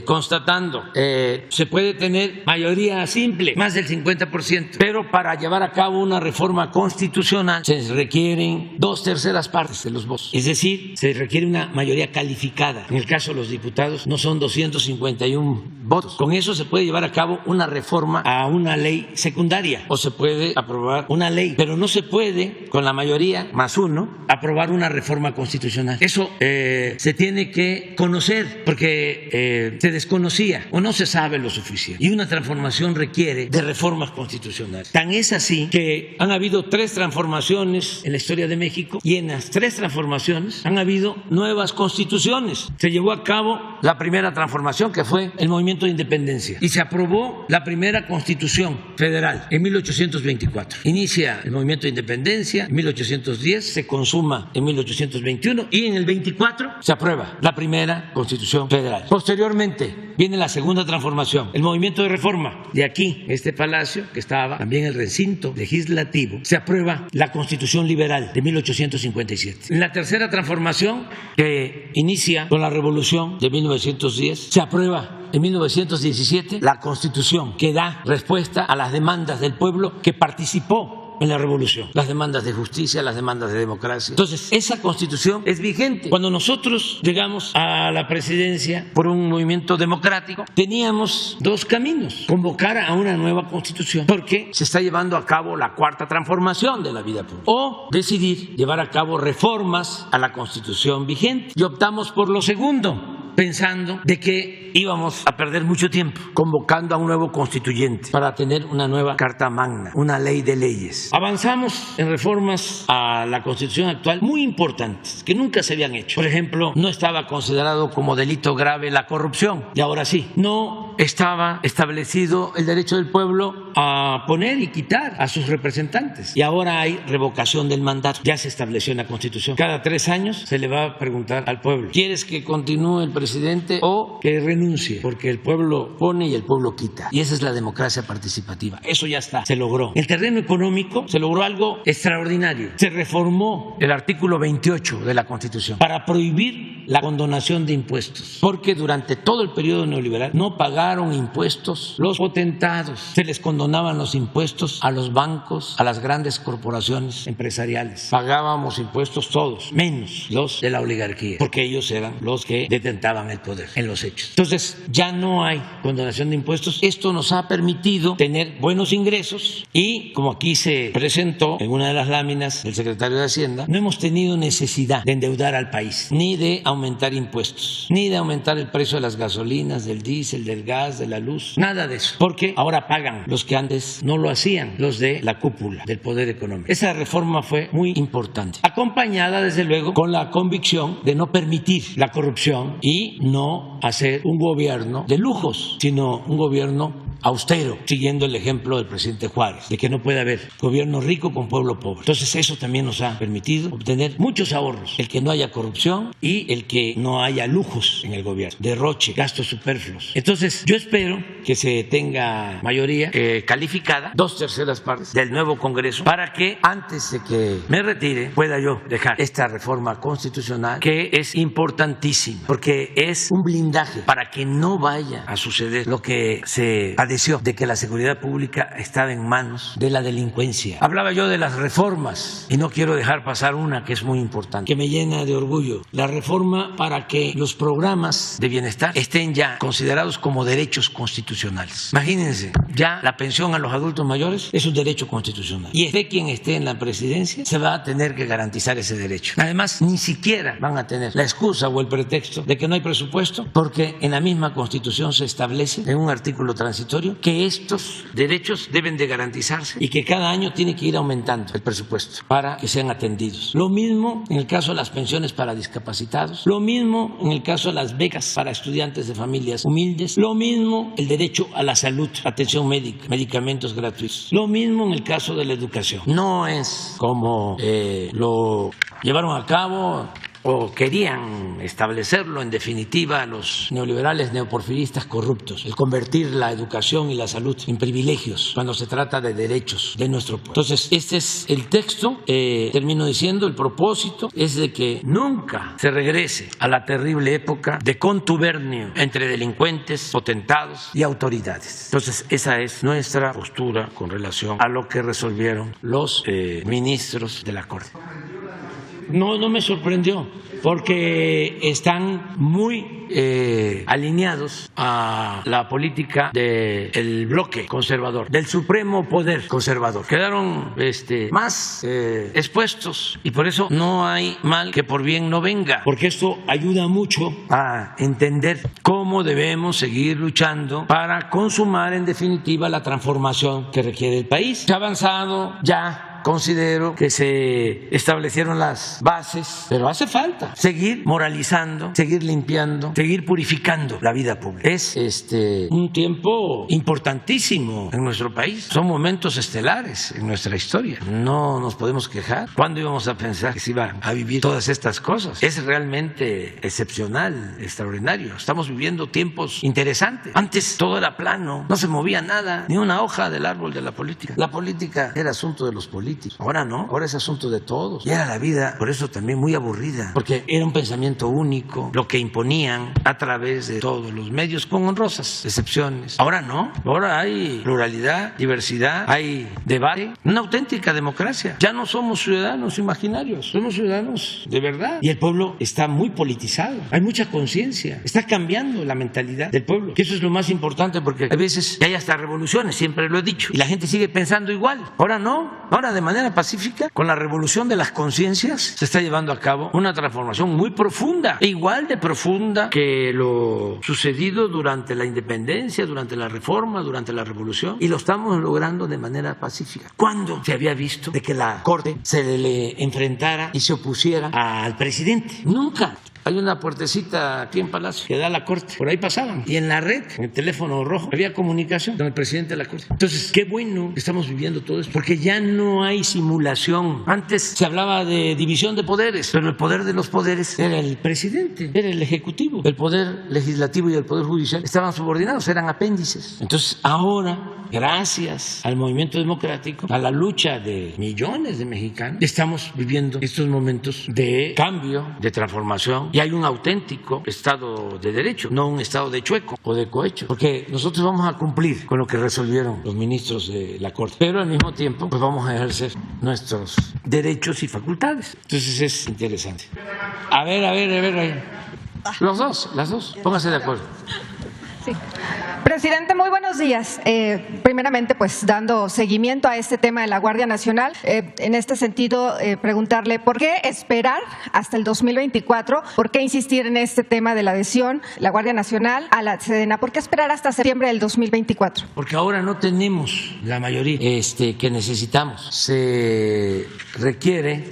constatando. Se puede tener mayoría simple, más del 50%, pero para llevar a cabo una reforma constitucional se requieren 2/3 partes de los votos, es decir, se requiere una mayoría calificada. En el caso de los diputados no son 251 votos. Con eso se puede llevar a cabo una reforma a una ley secundaria o se puede aprobar una ley, pero no se puede con la mayoría más uno aprobar una reforma constitucional. Eso se tiene que conocer porque se desconocía o no se sabe lo suficiente. Y una transformación requiere de reformas constitucionales. Tan es así que han habido 3 transformaciones en la historia de México y en las 3 transformaciones han habido nuevas constituciones. Se llevó a cabo la primera transformación, que fue el movimiento de independencia, y se aprobó la primera constitución federal en 1824. Inicia el movimiento de independencia en 1810, se consuma en 1821 y en el 24 se aprueba la primera constitución federal. Posteriormente viene la segunda transformación, el movimiento de reforma. De aquí, este palacio, que estaba también el recinto legislativo, se aprueba la constitución liberal de 1857. En la tercera transformación, que inicia con la revolución de 1910, se aprueba en 1917 la Constitución que da respuesta a las demandas del pueblo que participó en la revolución, las demandas de justicia, las demandas de democracia. Entonces, esa Constitución es vigente. Cuando nosotros llegamos a la presidencia por un movimiento democrático, teníamos 2 caminos: convocar a una nueva Constitución, porque se está llevando a cabo la 4ª transformación de la vida pública, o decidir llevar a cabo reformas a la Constitución vigente. Y optamos por lo segundo, pensando de que íbamos a perder mucho tiempo convocando a un nuevo constituyente para tener una nueva Carta Magna, una ley de leyes. Avanzamos en reformas a la Constitución actual muy importantes que nunca se habían hecho. Por ejemplo, no estaba considerado como delito grave la corrupción y ahora sí. No estaba establecido el derecho del pueblo a poner y quitar a sus representantes y ahora hay revocación del mandato. Ya se estableció en la Constitución. Cada 3 años se le va a preguntar al pueblo: ¿quieres que continúe el presidente o que renuncie? Porque el pueblo pone y el pueblo quita. Y esa es la democracia participativa. Eso ya está, se logró. En el terreno económico se logró algo extraordinario. Se reformó el artículo 28 de la Constitución para prohibir la condonación de impuestos, porque durante todo el periodo neoliberal no pagaron impuestos los potentados. Se les condonaban los impuestos a los bancos, a las grandes corporaciones empresariales. Pagábamos impuestos todos, menos los de la oligarquía, porque ellos eran los que detentaban el poder en los hechos. Entonces ya no hay condonación de impuestos. Esto nos ha permitido tener buenos ingresos y, como aquí se presentó en una de las láminas del secretario de Hacienda, no hemos tenido necesidad de endeudar al país, ni de aumentar impuestos, ni de aumentar el precio de las gasolinas, del diésel, del gas, de la luz, nada de eso, porque ahora pagan los que antes no lo hacían, los de la cúpula del poder económico. Esa reforma fue muy importante, acompañada desde luego con la convicción de no permitir la corrupción y no hacer un gobierno de lujos, sino un gobierno austero, siguiendo el ejemplo del presidente Juárez, de que no puede haber gobierno rico con pueblo pobre. Entonces eso también nos ha permitido obtener muchos ahorros, el que no haya corrupción y el que no haya lujos en el gobierno, derroche, gastos superfluos. Entonces yo espero que se tenga mayoría calificada, 2/3 partes del nuevo Congreso, para que antes de que me retire pueda yo dejar esta reforma constitucional, que es importantísima, porque es un blindaje para que no vaya a suceder lo que se de que la seguridad pública estaba en manos de la delincuencia. Hablaba yo de las reformas y no quiero dejar pasar una que es muy importante, que me llena de orgullo: la reforma para que los programas de bienestar estén ya considerados como derechos constitucionales. Imagínense, ya la pensión a los adultos mayores es un derecho constitucional y esté quien esté en la presidencia se va a tener que garantizar ese derecho. Además, ni siquiera van a tener la excusa o el pretexto de que no hay presupuesto, porque en la misma Constitución se establece en un artículo transitorio que estos derechos deben de garantizarse y que cada año tiene que ir aumentando el presupuesto para que sean atendidos. Lo mismo en el caso de las pensiones para discapacitados, lo mismo en el caso de las becas para estudiantes de familias humildes, lo mismo el derecho a la salud, atención médica, medicamentos gratuitos, lo mismo en el caso de la educación. No es como lo llevaron a cabo o querían establecerlo en definitiva los neoliberales neoporfiristas corruptos, el convertir la educación y la salud en privilegios cuando se trata de derechos de nuestro pueblo. Entonces, este es el texto. Termino diciendo, el propósito es de que nunca se regrese a la terrible época de contubernio entre delincuentes, potentados y autoridades. Entonces, esa es nuestra postura con relación a lo que resolvieron los ministros de la Corte. No me sorprendió, porque están muy alineados a la política del bloque conservador, del supremo poder conservador. Quedaron más expuestos, y por eso no hay mal que por bien no venga, porque esto ayuda mucho a entender cómo debemos seguir luchando para consumar en definitiva la transformación que requiere el país. Se ha avanzado ya. Considero que se establecieron las bases, pero hace falta seguir moralizando, seguir limpiando, seguir purificando la vida pública. Es un tiempo importantísimo en nuestro país. Son momentos estelares en nuestra historia. No nos podemos quejar. ¿Cuándo íbamos a pensar que se iban a vivir todas estas cosas? Es realmente excepcional, extraordinario. Estamos viviendo tiempos interesantes. Antes todo era plano, no se movía nada, ni una hoja del árbol de la política. La política era asunto de los políticos. Ahora no, ahora es asunto de todos. Y era la vida, por eso también muy aburrida, porque era un pensamiento único, lo que imponían a través de todos los medios, con honrosas excepciones. Ahora no, ahora hay pluralidad, diversidad, hay debate, una auténtica democracia. Ya no somos ciudadanos imaginarios, somos ciudadanos de verdad. Y el pueblo está muy politizado, hay mucha conciencia, está cambiando la mentalidad del pueblo, que eso es lo más importante, porque a veces hay hasta revoluciones, siempre lo he dicho, y la gente sigue pensando igual. Ahora no, ahora de manera pacífica, con la revolución de las conciencias, se está llevando a cabo una transformación muy profunda, igual de profunda que lo sucedido durante la independencia, durante la reforma, durante la revolución, y lo estamos logrando de manera pacífica. ¿Cuándo se había visto de que la Corte se le enfrentara y se opusiera al presidente? Nunca. Hay una puertecita aquí en Palacio que da a la Corte, por ahí pasaban, y en la red, en el teléfono rojo, había comunicación con el presidente de la Corte. Entonces, qué bueno que estamos viviendo todo esto, porque ya no hay simulación. Antes se hablaba de división de poderes, pero el poder de los poderes era el presidente, era el ejecutivo. El poder legislativo y el poder judicial estaban subordinados, eran apéndices. Entonces, ahora, gracias al movimiento democrático, a la lucha de millones de mexicanos, estamos viviendo estos momentos de cambio, de transformación. Y hay un auténtico Estado de Derecho, no un Estado de chueco o de cohecho, porque nosotros vamos a cumplir con lo que resolvieron los ministros de la Corte, pero al mismo tiempo pues vamos a ejercer nuestros derechos y facultades. Entonces es interesante. A ver. Las dos, pónganse de acuerdo. Sí. Presidente, muy buenos días. Primeramente, pues dando seguimiento a este tema de la Guardia Nacional, en este sentido, preguntarle por qué esperar hasta el 2024, por qué insistir en este tema de la adhesión, la Guardia Nacional a la Sedena, por qué esperar hasta septiembre del 2024. Porque ahora no tenemos la mayoría que necesitamos. Se requiere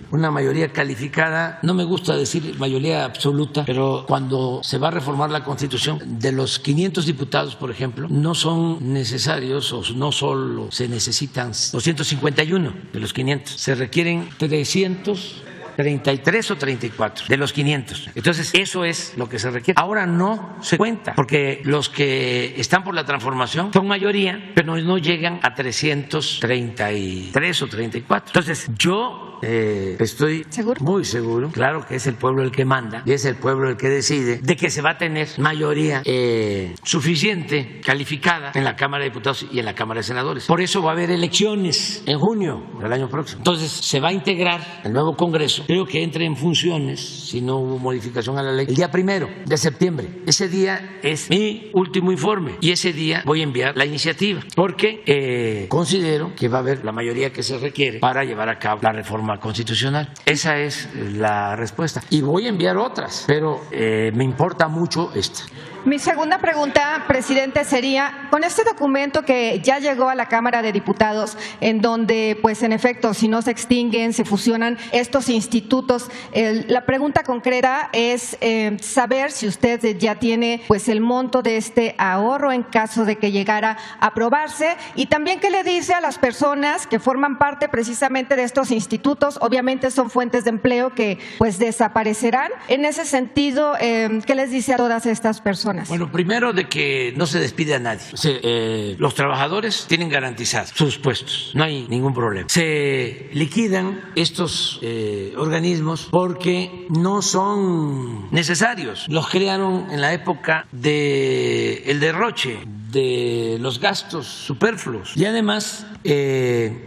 una mayoría calificada, no me gusta decir mayoría absoluta, pero cuando se va a reformar la Constitución, de los 500 diputados, por ejemplo, no son necesarios, o no solo se necesitan 251 de los 500, se requieren 333 o 34 de los 500. Entonces, eso es lo que se requiere. Ahora no se cuenta, porque los que están por la transformación son mayoría, pero no llegan a 333 o 34. Entonces, yo estoy muy seguro, claro que es el pueblo el que manda y es el pueblo el que decide, de que se va a tener mayoría suficiente, calificada en la Cámara de Diputados y en la Cámara de Senadores. Por eso va a haber elecciones en junio del año próximo. Entonces se va a integrar el nuevo Congreso. Creo que entre en funciones, si no hubo modificación a la ley, el día 1 de septiembre. Ese día es mi último informe y ese día voy a enviar la iniciativa, porque considero que va a haber la mayoría que se requiere para llevar a cabo la reforma constitucional. Esa es la respuesta. Y voy a enviar otras, pero me importa mucho esta. Mi segunda pregunta, presidente, sería, con este documento que ya llegó a la Cámara de Diputados, en donde, pues en efecto, si no se extinguen, se fusionan estos institutos, la pregunta concreta es saber si usted ya tiene pues el monto de este ahorro en caso de que llegara a aprobarse, y también qué le dice a las personas que forman parte precisamente de estos institutos. Obviamente son fuentes de empleo que pues desaparecerán. En ese sentido, ¿qué les dice a todas estas personas? Bueno, primero de que no se despide a nadie. Los trabajadores tienen garantizados sus puestos, no hay ningún problema. Se liquidan estos organismos porque no son necesarios. Los crearon en la época del derroche, de los gastos superfluos, y además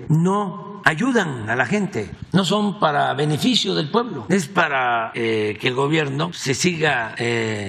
no ayudan a la gente, no son para beneficio del pueblo, es para que el gobierno se siga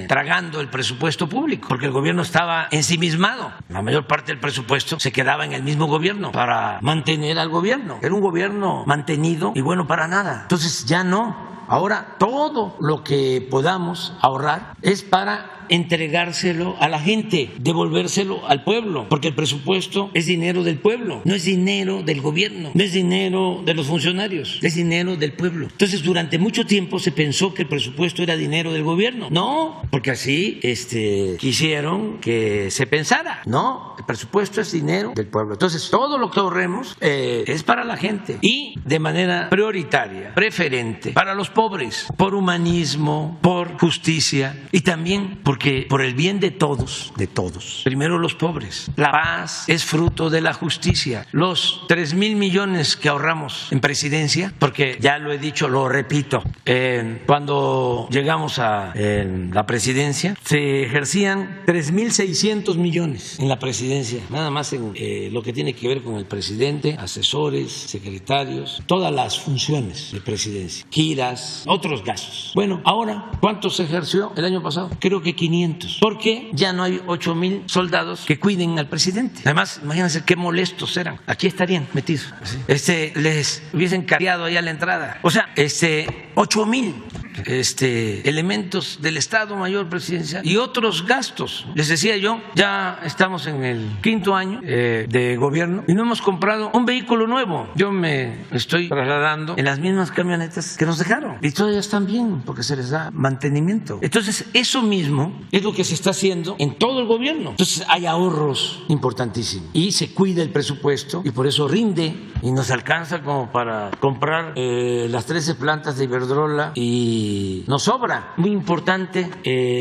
tragando el presupuesto público, porque el gobierno estaba ensimismado, la mayor parte del presupuesto se quedaba en el mismo gobierno para mantener al gobierno, era un gobierno mantenido y bueno para nada. Entonces ya no. Ahora todo lo que podamos ahorrar es para entregárselo a la gente, devolvérselo al pueblo, porque el presupuesto es dinero del pueblo, no es dinero del gobierno, no es dinero de los funcionarios, es dinero del pueblo. Entonces durante mucho tiempo se pensó que el presupuesto era dinero del gobierno. No, porque así quisieron que se pensara. No, el presupuesto es dinero del pueblo. Entonces todo lo que ahorremos es para la gente y de manera prioritaria, preferente, para los pobres, por humanismo, por justicia y también porque por el bien de todos, primero los pobres. La paz es fruto de la justicia. Los 3,000 millones que ahorramos en presidencia, porque ya lo he dicho, lo repito, cuando llegamos a la presidencia se ejercían 3,600 millones en la presidencia, nada más en lo que tiene que ver con el presidente, asesores, secretarios, todas las funciones de presidencia, giras, otros gastos. Bueno, ahora, ¿cuánto se ejerció el año pasado? Creo que 500, porque ya no hay 8,000 soldados que cuiden al presidente. Además, imagínense qué molestos eran. Aquí estarían metidos. Les hubiesen cargado ahí a la entrada. O sea, 8,000 elementos del Estado Mayor Presidencial y otros gastos. Les decía yo, ya estamos en el 5º año de gobierno y no hemos comprado un vehículo nuevo. Yo me estoy trasladando en las mismas camionetas que nos dejaron y todavía están bien porque se les da mantenimiento. Entonces, eso mismo es lo que se está haciendo en todo el gobierno. Entonces, hay ahorros importantísimos y se cuida el presupuesto y por eso rinde y nos alcanza como para comprar las 13 plantas de Iberdrola y nos sobra. Muy importante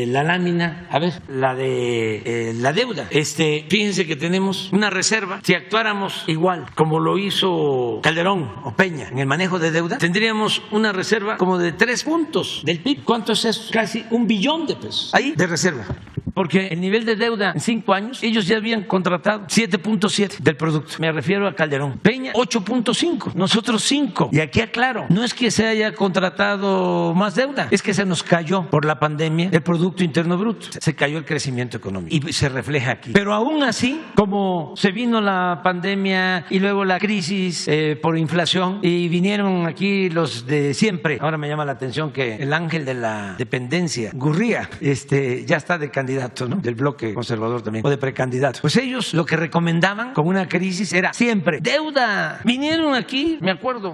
la lámina, a ver, la de la deuda. Fíjense que tenemos una reserva. Si actuáramos igual como lo hizo Calderón o Peña en el manejo de deuda, tendríamos una reserva como de 3 puntos del PIB. ¿Cuánto es eso? Casi 1 billón de pesos ahí de reserva. Porque el nivel de deuda en 5 años, ellos ya habían contratado 7.7 del producto. Me refiero a Calderón. Peña, 8.5. Nosotros 5. Y aquí aclaro, no es que se haya contratado más deuda, es que se nos cayó por la pandemia el Producto Interno Bruto. Se cayó el crecimiento económico y se refleja aquí. Pero aún así, como se vino la pandemia y luego la crisis por inflación y vinieron aquí los de siempre. Ahora me llama la atención que el ángel de la dependencia, Gurría, ya está de candidato, ¿no? Del bloque conservador también, o de precandidato. Pues ellos lo que recomendaban con una crisis era siempre deuda. Vinieron aquí, me acuerdo,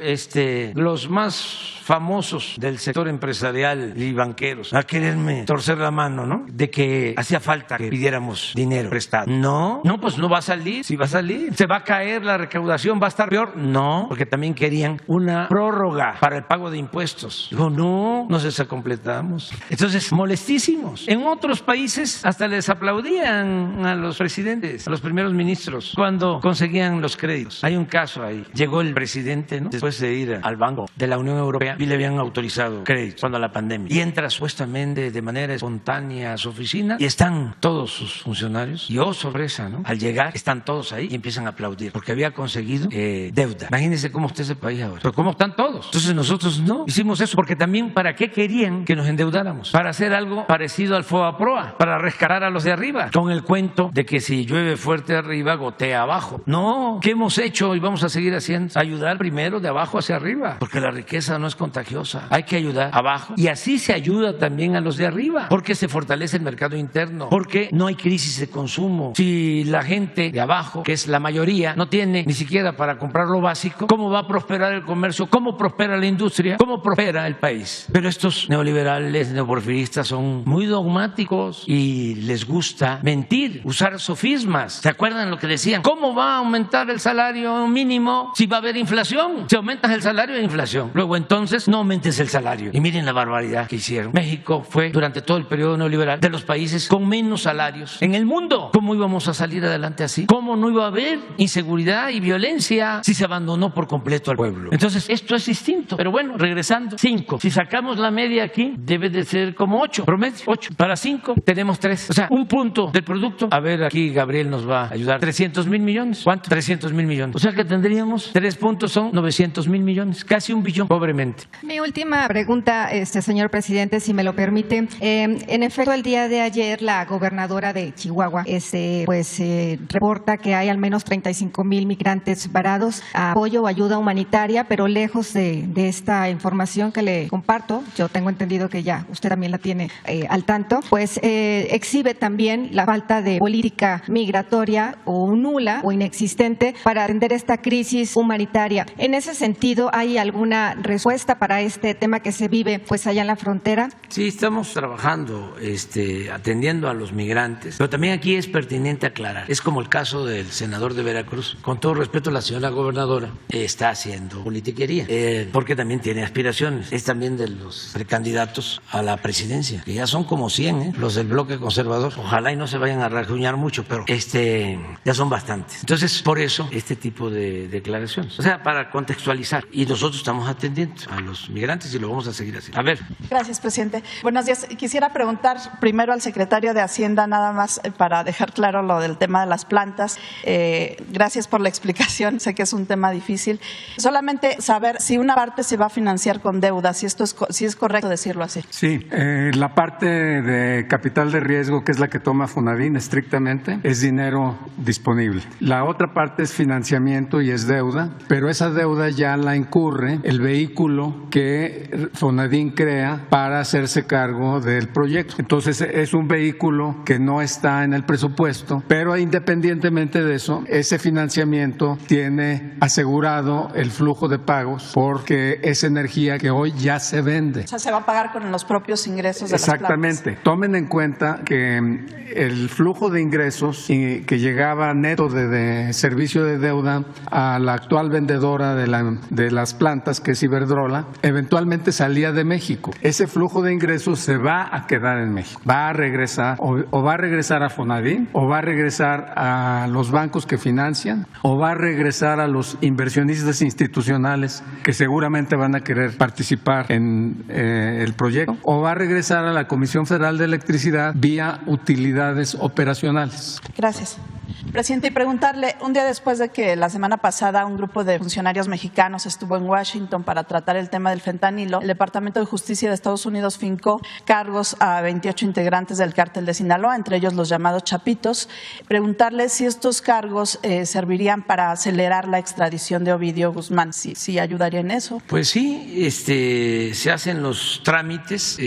los más famosos del sector empresarial y banqueros a quererme torcer la mano, ¿no? De que hacía falta que pidiéramos dinero prestado. No, pues no va a salir. Si va a salir, se va a caer la recaudación, va a estar peor. No, porque también querían una prórroga para el pago de impuestos. Digo, no se completamos. Entonces, molestísimos. En otros países hasta les aplaudían a los presidentes, a los primeros ministros, cuando conseguían los créditos. Hay un caso ahí. Llegó el presidente, ¿no? Después de ir al Banco de la Unión Europea y le habían autorizado créditos cuando la pandemia. Y entra supuestamente de manera espontánea a su oficina y están todos sus funcionarios. Y oh, sorpresa, ¿no? Al llegar están todos ahí y empiezan a aplaudir porque había conseguido deuda. Imagínense cómo está ese país ahora. Pero cómo están todos. Entonces nosotros no hicimos eso porque también ¿para qué querían que nos endeudáramos? Para hacer algo parecido al FOBAPROA, para rescatar a los de arriba, con el cuento de que si llueve fuerte arriba, gotea abajo. No, ¿qué hemos hecho y vamos a seguir haciendo? Ayudar primero de abajo hacia arriba, porque la riqueza no es contagiosa. Hay que ayudar abajo y así se ayuda también a los de arriba, porque se fortalece el mercado interno, porque no hay crisis de consumo. Si la gente de abajo, que es la mayoría, no tiene ni siquiera para comprar lo básico, ¿cómo va a prosperar el comercio? ¿Cómo prospera la industria? ¿Cómo prospera el país? Pero estos neoliberales, neoporfiristas son muy dogmáticos y les gusta mentir, usar sofismas. ¿Se acuerdan lo que decían? ¿Cómo va a aumentar el salario mínimo si va a haber inflación? Si aumentas el salario hay inflación. Luego entonces no aumentes el salario. Y miren la barbaridad que hicieron. México fue durante todo el periodo neoliberal de los países con menos salarios en el mundo. ¿Cómo íbamos a salir adelante así? ¿Cómo no iba a haber inseguridad y violencia si se abandonó por completo al pueblo? Entonces esto es distinto. Pero bueno, regresando, 5. Si sacamos la media aquí, debe de ser como 8, promedio, 8. Para 5 tenemos 3. O sea, un punto del producto. A ver, aquí Gabriel nos va a ayudar. 300,000 millones. ¿Cuánto? 300,000 millones. O sea que tendríamos 3 puntos, son 900,000 millones. Casi 1 billón, pobremente. Mi última pregunta, señor presidente, si me lo permite. En efecto, el día de ayer la gobernadora de Chihuahua reporta que hay al menos 35,000 migrantes varados a apoyo o ayuda humanitaria, pero lejos de esta información que le comparto, yo tengo entendido que ya usted también la tiene al tanto, pues exhibe también la falta de política migratoria o nula o inexistente para atender esta crisis humanitaria. En ese sentido, ¿hay alguna respuesta para este tema que se vive pues allá en la frontera? Sí, estamos trabajando, atendiendo a los migrantes, pero también aquí es pertinente aclarar, es como el caso del senador de Veracruz, con todo respeto la señora gobernadora está haciendo politiquería, porque también tiene aspiraciones, es también de los precandidatos a la presidencia, que ya son como 100, los del bloque conservador, ojalá y no se vayan a rasguñar mucho, pero ya son bastantes. Entonces, por eso este tipo de declaraciones, o sea, para contextualizar, y nosotros estamos atendiendo a los migrantes y lo vamos a seguir haciendo. A ver. Gracias, presidente. Buenos días. Quisiera preguntar primero al secretario de Hacienda, nada más para dejar claro lo del tema de las plantas. Gracias por la explicación, sé que es un tema difícil. Solamente saber si una parte se va a financiar con deuda, si es correcto decirlo así. Sí, la parte de capital de riesgo, que es la que toma Fonavin estrictamente, es dinero disponible. La otra parte es financiamiento y es deuda, pero esa deuda ya la incurre el vehículo que Fonavin crea para hacerse cargo del proyecto. Entonces es un vehículo que no está en el presupuesto, pero independientemente de eso, ese financiamiento tiene asegurado el flujo de pagos porque es energía que hoy ya se vende. O sea, se va a pagar con los propios ingresos de las plantas. Exactamente. Tomen en cuenta que el flujo de ingresos que llegaba neto de servicio de deuda a la actual vendedora de las plantas, que es Iberdrola, eventualmente salía de México. Ese flujo de ingresos se va a quedar en México. Va a regresar o va a regresar a Fonavin, o va a regresar a los bancos que financian, o va a regresar a los inversionistas institucionales que seguramente van a querer participar en el proyecto, o va a regresar a la Comisión Federal de Electricidad vía utilidades operacionales. Gracias. Presidente, y preguntarle, un día después de que la semana pasada un grupo de funcionarios mexicanos estuvo en Washington para tratar el tema del fentanilo, el Departamento de Justicia de Estados Unidos fincó cargos a 28 integrantes del cártel de Sinaloa, entre ellos los llamados Chapitos. Preguntarle si estos cargos servirían para acelerar la extradición de Ovidio Guzmán, si ayudaría en eso. Pues sí, se hacen los trámites,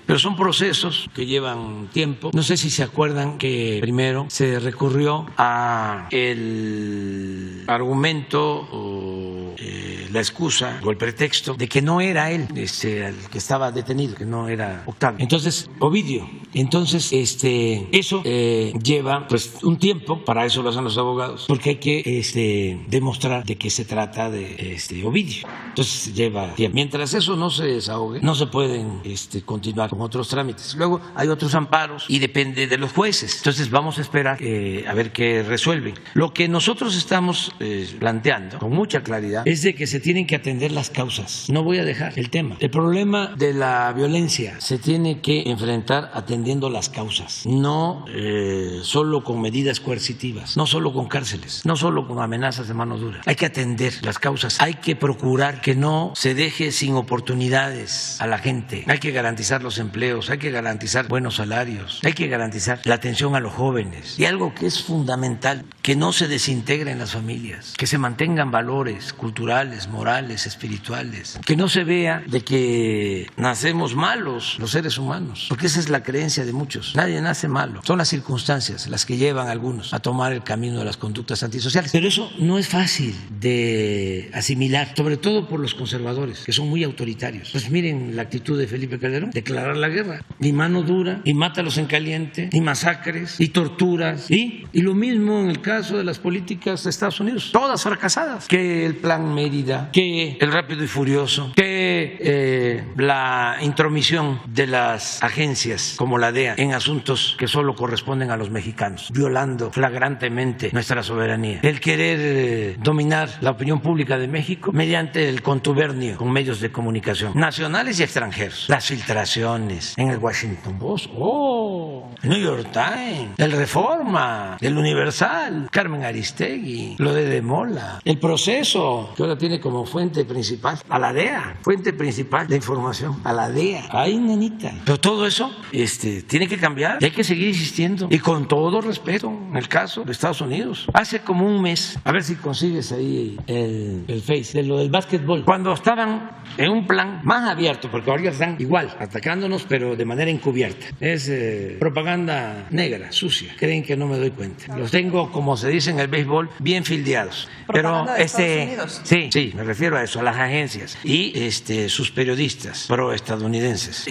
pero son procesos que llevan tiempo. No sé si se acuerdan que primero se recurrió a el argumento o la excusa o el pretexto de que no era él el que estaba detenido, que no era Octavio. Entonces, Ovidio. Entonces, eso lleva pues un tiempo, para eso lo hacen los abogados, porque hay que demostrar de qué se trata de Ovidio. Entonces lleva tiempo. Mientras eso no se desahogue, no se pueden continuar con otros trámites. Luego hay otros amparos y depende de los jueces. Entonces vamos a esperar a ver qué resuelven. Lo que nosotros estamos planteando con mucha claridad es de que se tienen que atender las causas. No voy a dejar el tema. El problema de la violencia se tiene que enfrentar atendiendo atendiendo las causas, no solo con medidas coercitivas, no solo con cárceles, no solo con amenazas de mano dura. Hay que atender las causas, hay que procurar que no se deje sin oportunidades a la gente, hay que garantizar los empleos, hay que garantizar buenos salarios, hay que garantizar la atención a los jóvenes y algo que es fundamental, que no se desintegren las familias, que se mantengan valores culturales, morales, espirituales, que no se vea de que nacemos malos los seres humanos, porque esa es la creencia de muchos. Nadie nace malo, son las circunstancias las que llevan a algunos a tomar el camino de las conductas antisociales. Pero eso no es fácil de asimilar, sobre todo por los conservadores, que son muy autoritarios. Pues miren la actitud de Felipe Calderón, declarar la guerra, ni mano dura, ni mátalos en caliente, ni masacres, ni torturas, y lo mismo en el caso de las políticas de Estados Unidos, todas fracasadas, que el Plan Mérida, que el Rápido y Furioso, que la intromisión de las agencias como la DEA en asuntos que solo corresponden a los mexicanos, violando flagrantemente nuestra soberanía, el querer dominar la opinión pública de México mediante el contubernio con medios de comunicación nacionales y extranjeros, las filtraciones en el Washington Post, el New York Times, el Reforma, el Universal, Carmen Aristegui, lo de Mola, el Proceso, que ahora tiene como fuente principal a la DEA, fuente principal de información a la DEA. Ay, nenita. Pero todo eso tiene que cambiar y hay que seguir insistiendo. Y con todo respeto, en el caso de Estados Unidos, hace como un mes, a ver si consigues ahí el Face, de lo del básquetbol, cuando estaban en un plan más abierto, porque ahora están igual, atacándonos, pero de manera encubierta. Es propaganda negra, sucia. Creen que no me doy cuenta. Los tengo, como se dice en el béisbol, bien fildeados. Pero ¿Propaganda de Estados Unidos? sí, me refiero a eso, a las agencias y sus periodistas proestadounidenses,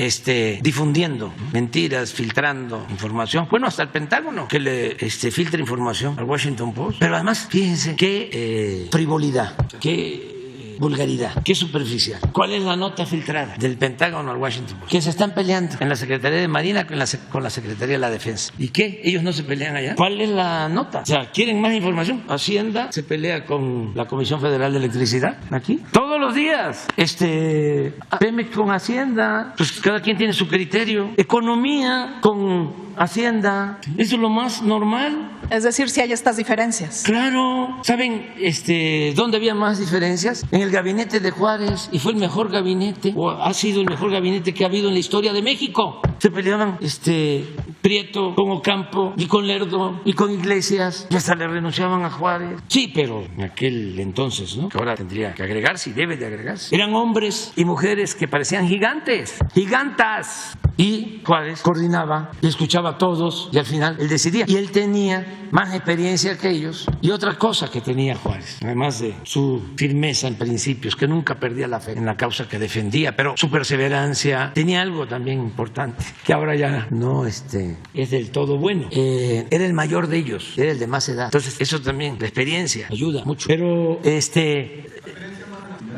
difundiendo mentiras, filtrando información. Bueno, hasta el Pentágono que le filtra información al Washington Post. Pero además, fíjense qué frivolidad, qué vulgaridad, qué superficial. ¿Cuál es la nota filtrada del Pentágono al Washington Post? Que se están peleando en la Secretaría de Marina con la Secretaría de la Defensa. ¿Y qué? ¿Ellos no se pelean allá? ¿Cuál es la nota? O sea, ¿quieren más información? Hacienda se pelea con la Comisión Federal de Electricidad, aquí. Todos los días. Pemex con Hacienda. Pues cada quien tiene su criterio. Economía con Hacienda. Eso es lo más normal. Es decir, si hay estas diferencias. Claro. ¿Saben dónde había más diferencias? En el gabinete de Juárez, y fue el mejor gabinete, o ha sido el mejor gabinete que ha habido en la historia de México. Se peleaban Prieto con Ocampo y con Lerdo y con Iglesias, y hasta le renunciaban a Juárez. Sí, pero en aquel entonces, ¿no? Que ahora tendría que agregarse y debe de agregarse. Eran hombres y mujeres que parecían gigantes, gigantas. Y Juárez coordinaba y escuchaba a todos y al final él decidía. Y él tenía más experiencia que ellos. Y otra cosa que tenía Juárez, además de su firmeza en principios, que nunca perdía la fe en la causa que defendía, pero su perseverancia, tenía algo también importante, que ahora ya no es del todo bueno. Era el mayor de ellos, era el de más edad. Entonces eso también, la experiencia, ayuda mucho. Pero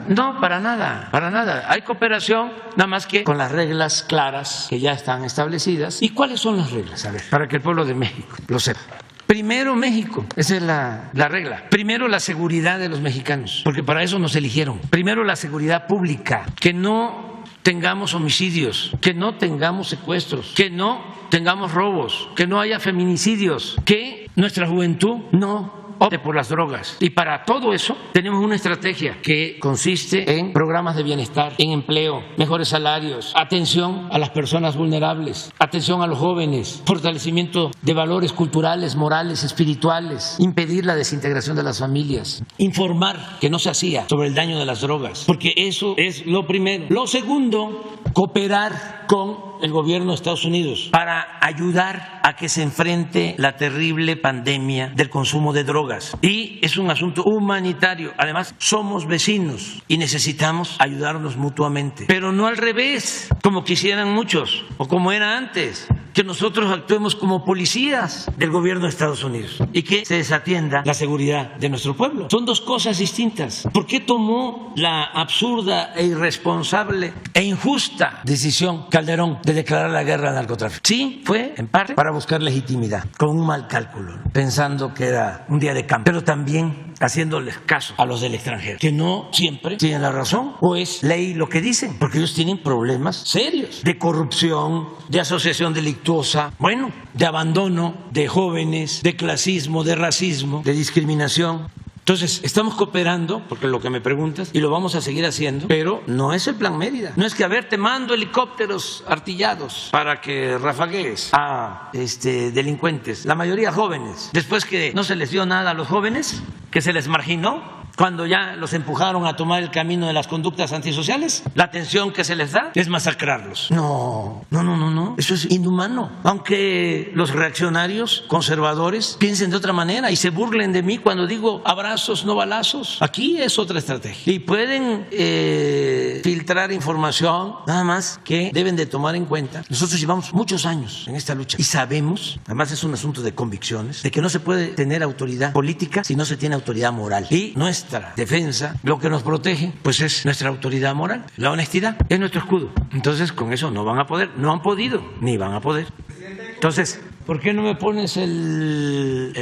no, para nada, para nada. Hay cooperación, nada más que con las reglas claras que ya están establecidas. ¿Y cuáles son las reglas? A ver, para que el pueblo de México lo sepa. Primero México, esa es la regla. Primero la seguridad de los mexicanos, porque para eso nos eligieron. Primero la seguridad pública, que no tengamos homicidios, que no tengamos secuestros, que no tengamos robos, que no haya feminicidios, que nuestra juventud no opte por las drogas. Y para todo eso tenemos una estrategia que consiste en programas de bienestar, en empleo, mejores salarios, atención a las personas vulnerables, atención a los jóvenes, fortalecimiento de valores culturales, morales, espirituales, impedir la desintegración de las familias, informar, que no se hacía, sobre el daño de las drogas, porque eso es lo primero. Lo segundo, cooperar con el gobierno de Estados Unidos para ayudar a que se enfrente la terrible pandemia del consumo de drogas. Y es un asunto humanitario. Además, somos vecinos y necesitamos ayudarnos mutuamente. Pero no al revés, como quisieran muchos, o como era antes, que nosotros actuemos como policías del gobierno de Estados Unidos y que se desatienda la seguridad de nuestro pueblo. Son dos cosas distintas. ¿Por qué tomó la absurda e irresponsable e injusta decisión Calderón de declarar la guerra al narcotráfico? Sí, fue en parte para buscar legitimidad, con un mal cálculo, pensando que era un día de cambio, pero también haciéndoles caso a los del extranjero, que no siempre tienen la razón o es ley lo que dicen, porque ellos tienen problemas serios de corrupción, de asociación delictuosa, bueno, de abandono de jóvenes, de clasismo, de racismo, de discriminación. Entonces, estamos cooperando, porque es lo que me preguntas, y lo vamos a seguir haciendo, pero no es el Plan Mérida. No es que, a ver, te mando helicópteros artillados para que rafaguees a delincuentes, la mayoría jóvenes. Después que no se les dio nada a los jóvenes, que se les marginó, cuando ya los empujaron a tomar el camino de las conductas antisociales, la atención que se les da es masacrarlos. No, eso es inhumano. Aunque los reaccionarios conservadores piensen de otra manera y se burlen de mí cuando digo abrazos, no balazos, aquí es otra estrategia. Y pueden filtrar información, nada más que deben de tomar en cuenta. Nosotros llevamos muchos años en esta lucha y sabemos, además es un asunto de convicciones, de que no se puede tener autoridad política si no se tiene autoridad moral. Y nuestra defensa, lo que nos protege, pues es nuestra autoridad moral. La honestidad es nuestro escudo. Entonces, con eso no van a poder, no han podido, ni van a poder. Entonces, ¿por qué no me pones el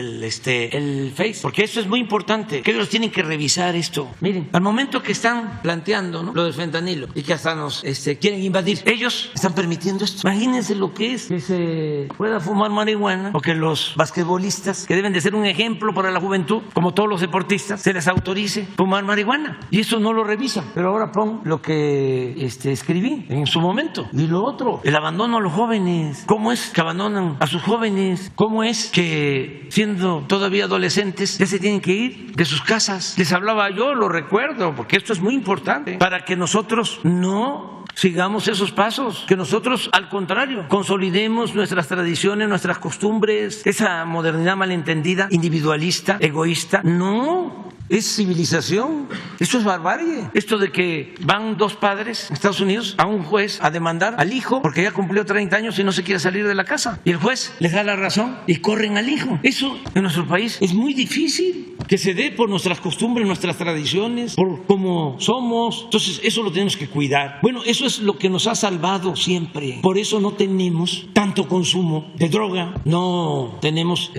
Face? Porque esto es muy importante, que ellos tienen que revisar esto. Miren, al momento que están planteando, ¿no?, lo del fentanilo y que hasta nos quieren invadir, ellos están permitiendo esto. Imagínense lo que es que se pueda fumar marihuana o que los basquetbolistas, que deben de ser un ejemplo para la juventud, como todos los deportistas, se les autorice fumar marihuana. Y eso no lo revisan. Pero ahora pon lo que escribí en su momento. Y lo otro, el abandono a los jóvenes. ¿Cómo es que abandonan a sus jóvenes? ¿Cómo es que siendo todavía adolescentes ya se tienen que ir de sus casas? Les hablaba yo, lo recuerdo, porque esto es muy importante para que nosotros no sigamos esos pasos, que nosotros al contrario consolidemos nuestras tradiciones, nuestras costumbres. Esa modernidad malentendida, individualista, egoísta, no es civilización, esto es barbarie. Esto de que van dos padres en Estados Unidos a un juez a demandar al hijo porque ya cumplió 30 años y no se quiere salir de la casa, y el juez les da la razón y corren al hijo. Eso en nuestro país es muy difícil que se dé por nuestras costumbres, nuestras tradiciones, por cómo somos. Entonces eso lo tenemos que cuidar. Bueno, eso es lo que nos ha salvado siempre. Por eso no tenemos tanto consumo de droga, no tenemos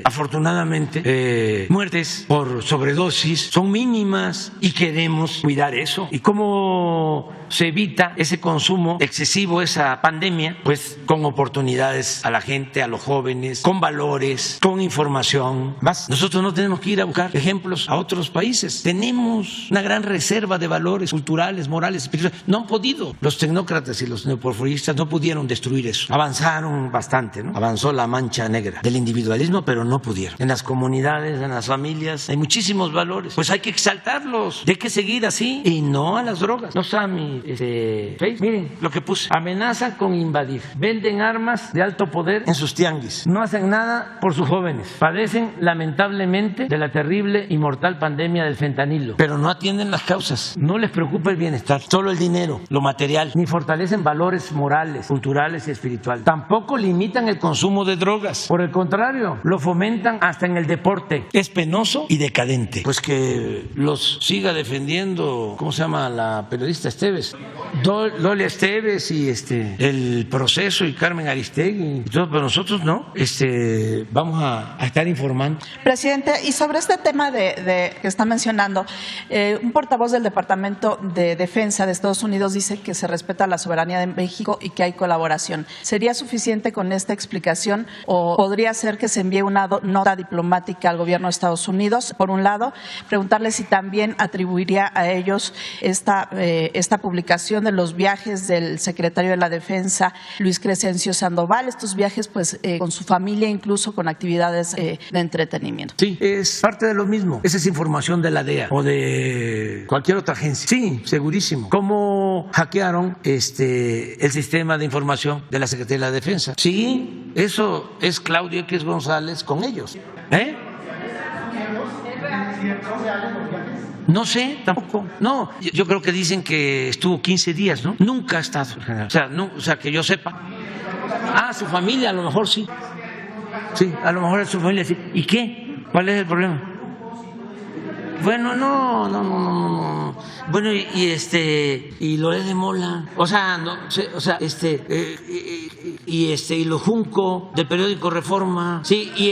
afortunadamente muertes por sobredosis, son mínimas y queremos cuidar eso. ¿Y cómo se evita ese consumo excesivo, esa pandemia? Pues con oportunidades a la gente, a los jóvenes, con valores, con información. Más, nosotros no tenemos que ir a buscar ejemplos a otros países. Tenemos una gran reserva de valores culturales, morales, espirituales. No han podido. Los tecnócratas y los neoporfiristas no pudieron destruir eso. Avanzaron bastante, ¿no? Avanzó la mancha negra del individualismo, pero no pudieron. En las comunidades, en las familias, hay muchísimos valores. Pues hay que exaltarlos. Hay que seguir así y no a las drogas. No está mi Face. Miren lo que puse. Amenazan con invadir. Venden armas de alto poder en sus tianguis. No hacen nada por sus jóvenes. Padecen lamentablemente de la terrible y mortal pandemia del fentanilo. Pero no atienden las causas. No les preocupa el bienestar. Solo el dinero, lo material. Ni fortalecen valores morales, culturales y espirituales. Tampoco limitan el consumo de drogas. Por el contrario, lo fomentan hasta en el deporte. Es penoso y decadente. Pues que los siga defendiendo, ¿cómo se llama la periodista Esteves? Dolia Esteves y el Proceso y Carmen Aristegui y todo, pero nosotros no, vamos a estar informando. Presidente, y sobre este tema de que está mencionando, un portavoz del Departamento de Defensa de Estados Unidos dice que se respeta la soberanía de México y que hay colaboración. ¿Sería suficiente con esta explicación o podría ser que se envíe una nota diplomática al gobierno de Estados Unidos, por un lado? Preguntarle si también atribuiría a ellos esta publicación de los viajes del secretario de la Defensa, Luis Crescencio Sandoval, estos viajes pues con su familia, incluso con actividades de entretenimiento. Sí, es parte de lo mismo. Esa es información de la DEA o de cualquier otra agencia. Sí, segurísimo. ¿Cómo hackearon el sistema de información de la Secretaría de la Defensa? Sí, eso es Claudio X González con ellos. No sé, tampoco. No, yo creo que dicen que estuvo 15 días, ¿no? Nunca ha estado, general. O sea, que yo sepa. Su familia, a lo mejor sí. Sí, a lo mejor es su familia sí. ¿Y qué? ¿Cuál es el problema? Bueno, no. Bueno, y Loret de Mola, y lo Junco del periódico Reforma, sí, y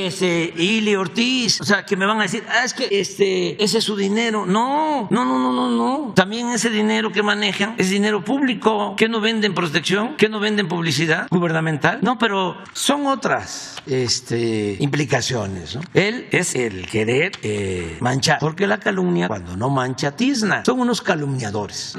Ili Ortiz, o sea, que me van a decir, es que ese es su dinero. No. También ese dinero que manejan es dinero público, que no venden protección, que no venden publicidad gubernamental. No, pero son otras implicaciones, ¿no? Él es el querer manchar, porque la calumnia, cuando no mancha, tizna. Son unos calumniadores,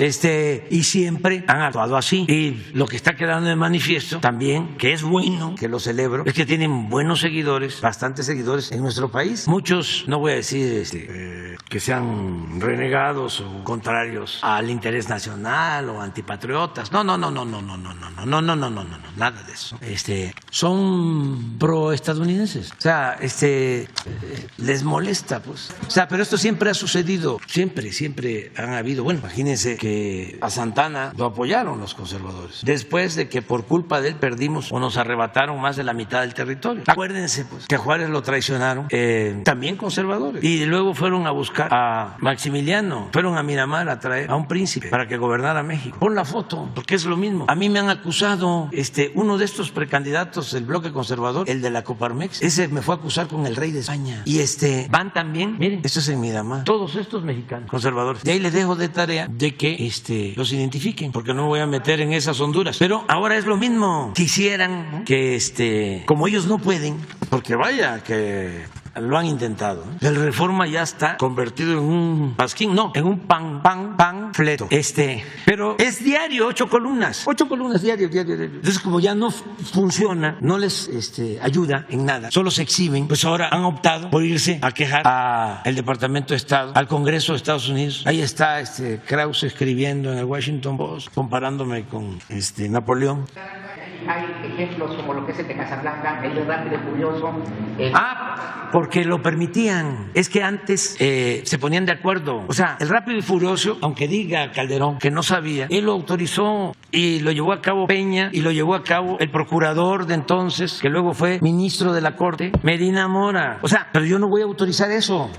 y siempre han actuado así. Y lo que está quedando de manifiesto también, que es bueno, que lo celebro, es que tienen buenos seguidores, bastantes seguidores en nuestro país. Muchos, no voy a decir que sean renegados o contrarios al interés nacional o antipatriotas. No, nada de eso. Son proestadounidenses. O sea, les molesta, pues. O sea, pero esto siempre ha sucedido. Siempre han habido. Bueno, imagínense que a Santana lo apoyaron los conservadores. Después de que por culpa de él perdimos o nos arrebataron más de la mitad del territorio. Acuérdense, pues, que a Juárez lo traicionaron también conservadores. Y luego fueron a buscar a Maximiliano. Fueron a Miramar a traer a un príncipe para que gobernara México. Pon la foto, porque es lo mismo. A mí me han acusado, uno de estos precandidatos del bloque conservador, el de la Coparmex, ese me fue a acusar con el rey de España. Y van también, miren, esto es en Miramar, todos estos mexicanos conservadores. De ahí les dejo de tarea de que los identifiquen, porque no me voy a meter en esas honduras. Pero ahora es lo mismo. Quisieran que, como ellos no pueden, porque vaya que lo han intentado, ¿no? El Reforma ya está convertido en un pasquín, no, en un panfleto. Pero es diario, 8 columnas diario. Entonces, como ya no funciona, no les ayuda en nada, solo se exhiben, pues ahora han optado por irse a quejar al Departamento de Estado, al Congreso de Estados Unidos. Ahí está Krause escribiendo en el Washington Post, comparándome con Napoleón. Hay ejemplos como lo que es el de Casablanca, el de Rápido y Furioso. Porque lo permitían. Es que antes se ponían de acuerdo. O sea, el Rápido y Furioso, aunque diga Calderón que no sabía, él lo autorizó y lo llevó a cabo Peña y lo llevó a cabo el procurador de entonces, que luego fue ministro de la Corte, Medina Mora. O sea, pero yo no voy a autorizar eso.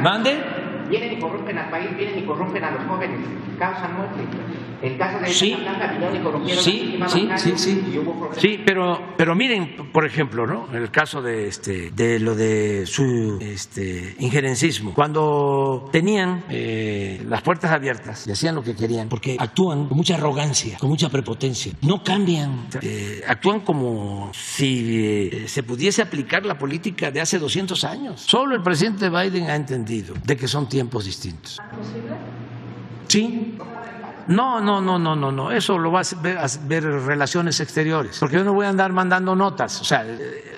¿Mande? Vienen y corrompen al país, vienen y corrompen a los jóvenes, causan muerte. El caso de Casablanca, vinieron y corrompieron Sí, pero miren, por ejemplo, ¿no? El caso de lo de su injerencismo. Cuando tenían las puertas abiertas y hacían lo que querían, porque actúan con mucha arrogancia, con mucha prepotencia. No cambian. Actúan como si se pudiese aplicar la política de hace 200 años. Solo el presidente Biden ha entendido de que son tiempos distintos. Sí. No. Eso lo va a ver Relaciones Exteriores. Porque yo no voy a andar mandando notas. O sea,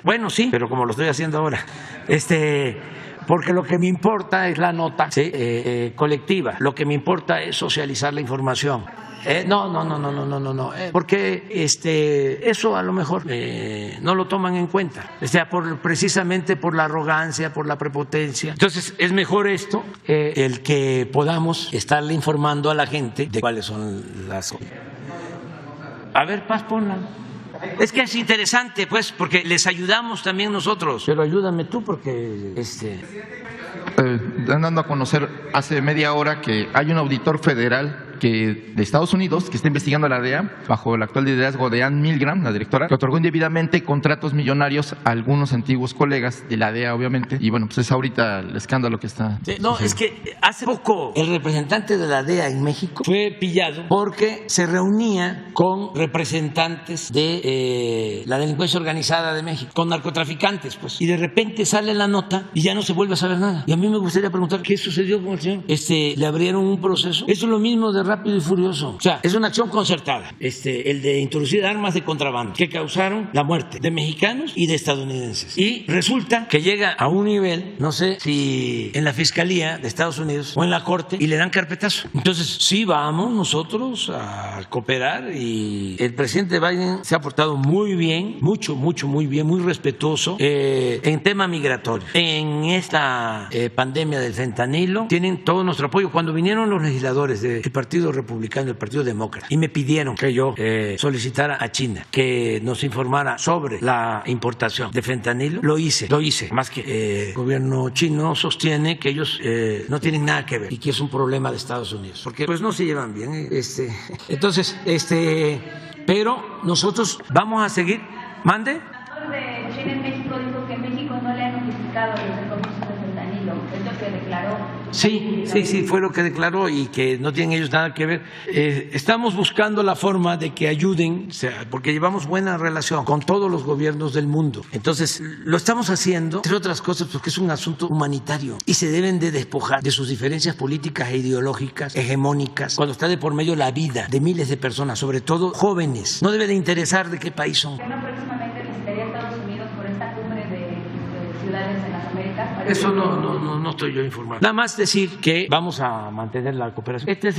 bueno, sí, pero como lo estoy haciendo ahora. Porque lo que me importa es la nota colectiva. Lo que me importa es socializar la información. No. Porque eso a lo mejor no lo toman en cuenta. O sea, precisamente por la arrogancia, por la prepotencia. Entonces, es mejor esto, el que podamos estarle informando a la gente de cuáles son las cosas. A ver, Paz, ponla. Es que es interesante, pues, porque les ayudamos también nosotros. Pero ayúdame tú, porque dando a conocer hace media hora que hay un auditor federal de Estados Unidos que está investigando a la DEA bajo el actual liderazgo de Ann Milgram, la directora, que otorgó indebidamente contratos millonarios a algunos antiguos colegas de la DEA, obviamente. Y bueno, pues es ahorita el escándalo que está. No, es que hace poco el representante de la DEA en México fue pillado porque se reunía con representantes de la delincuencia organizada de México, con narcotraficantes, pues. Y de repente sale la nota y ya no se vuelve a saber nada. Y a mí me gustaría preguntar qué sucedió con el señor. Le abrieron un proceso. Eso es lo mismo de Rápido y Furioso. O sea, es una acción concertada. El de introducir armas de contrabando que causaron la muerte de mexicanos y de estadounidenses. Y resulta que llega a un nivel, no sé si en la Fiscalía de Estados Unidos o en la Corte, y le dan carpetazo. Entonces, sí vamos nosotros a cooperar, y el presidente Biden se ha portado muy bien, muy bien, muy respetuoso en tema migratorio. En esta pandemia del fentanilo tienen todo nuestro apoyo. Cuando vinieron los legisladores del Partido Partido Republicano y el Partido Demócrata y me pidieron que yo solicitara a China que nos informara sobre la importación de fentanilo, lo hice, más que el gobierno chino sostiene que ellos no tienen nada que ver y que es un problema de Estados Unidos, porque pues no se llevan bien. Entonces, pero nosotros vamos a seguir. ¿Mande? El embajador de China en México dijo que en México no le han notificado los decomisos de fentanilo, es lo que declaró. Sí, fue lo que declaró y que no tienen ellos nada que ver. Estamos buscando la forma de que ayuden, porque llevamos buena relación con todos los gobiernos del mundo. Entonces, lo estamos haciendo, entre otras cosas, porque es un asunto humanitario y se deben de despojar de sus diferencias políticas e ideológicas, hegemónicas, cuando está de por medio la vida de miles de personas, sobre todo jóvenes. No debe de interesar de qué país son. Próximamente visitaría Estados Unidos por esta cumbre de ciudades en las Américas. Eso no estoy yo informado. Nada más decir que vamos a mantener la cooperación. Este es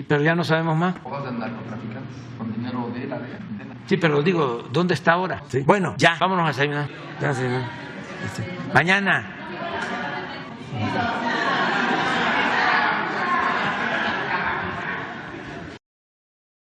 pero ya no sabemos más. Con dinero de la Sí, pero digo, ¿dónde está ahora? Sí. Bueno, ya, vámonos a desayunar. Mañana.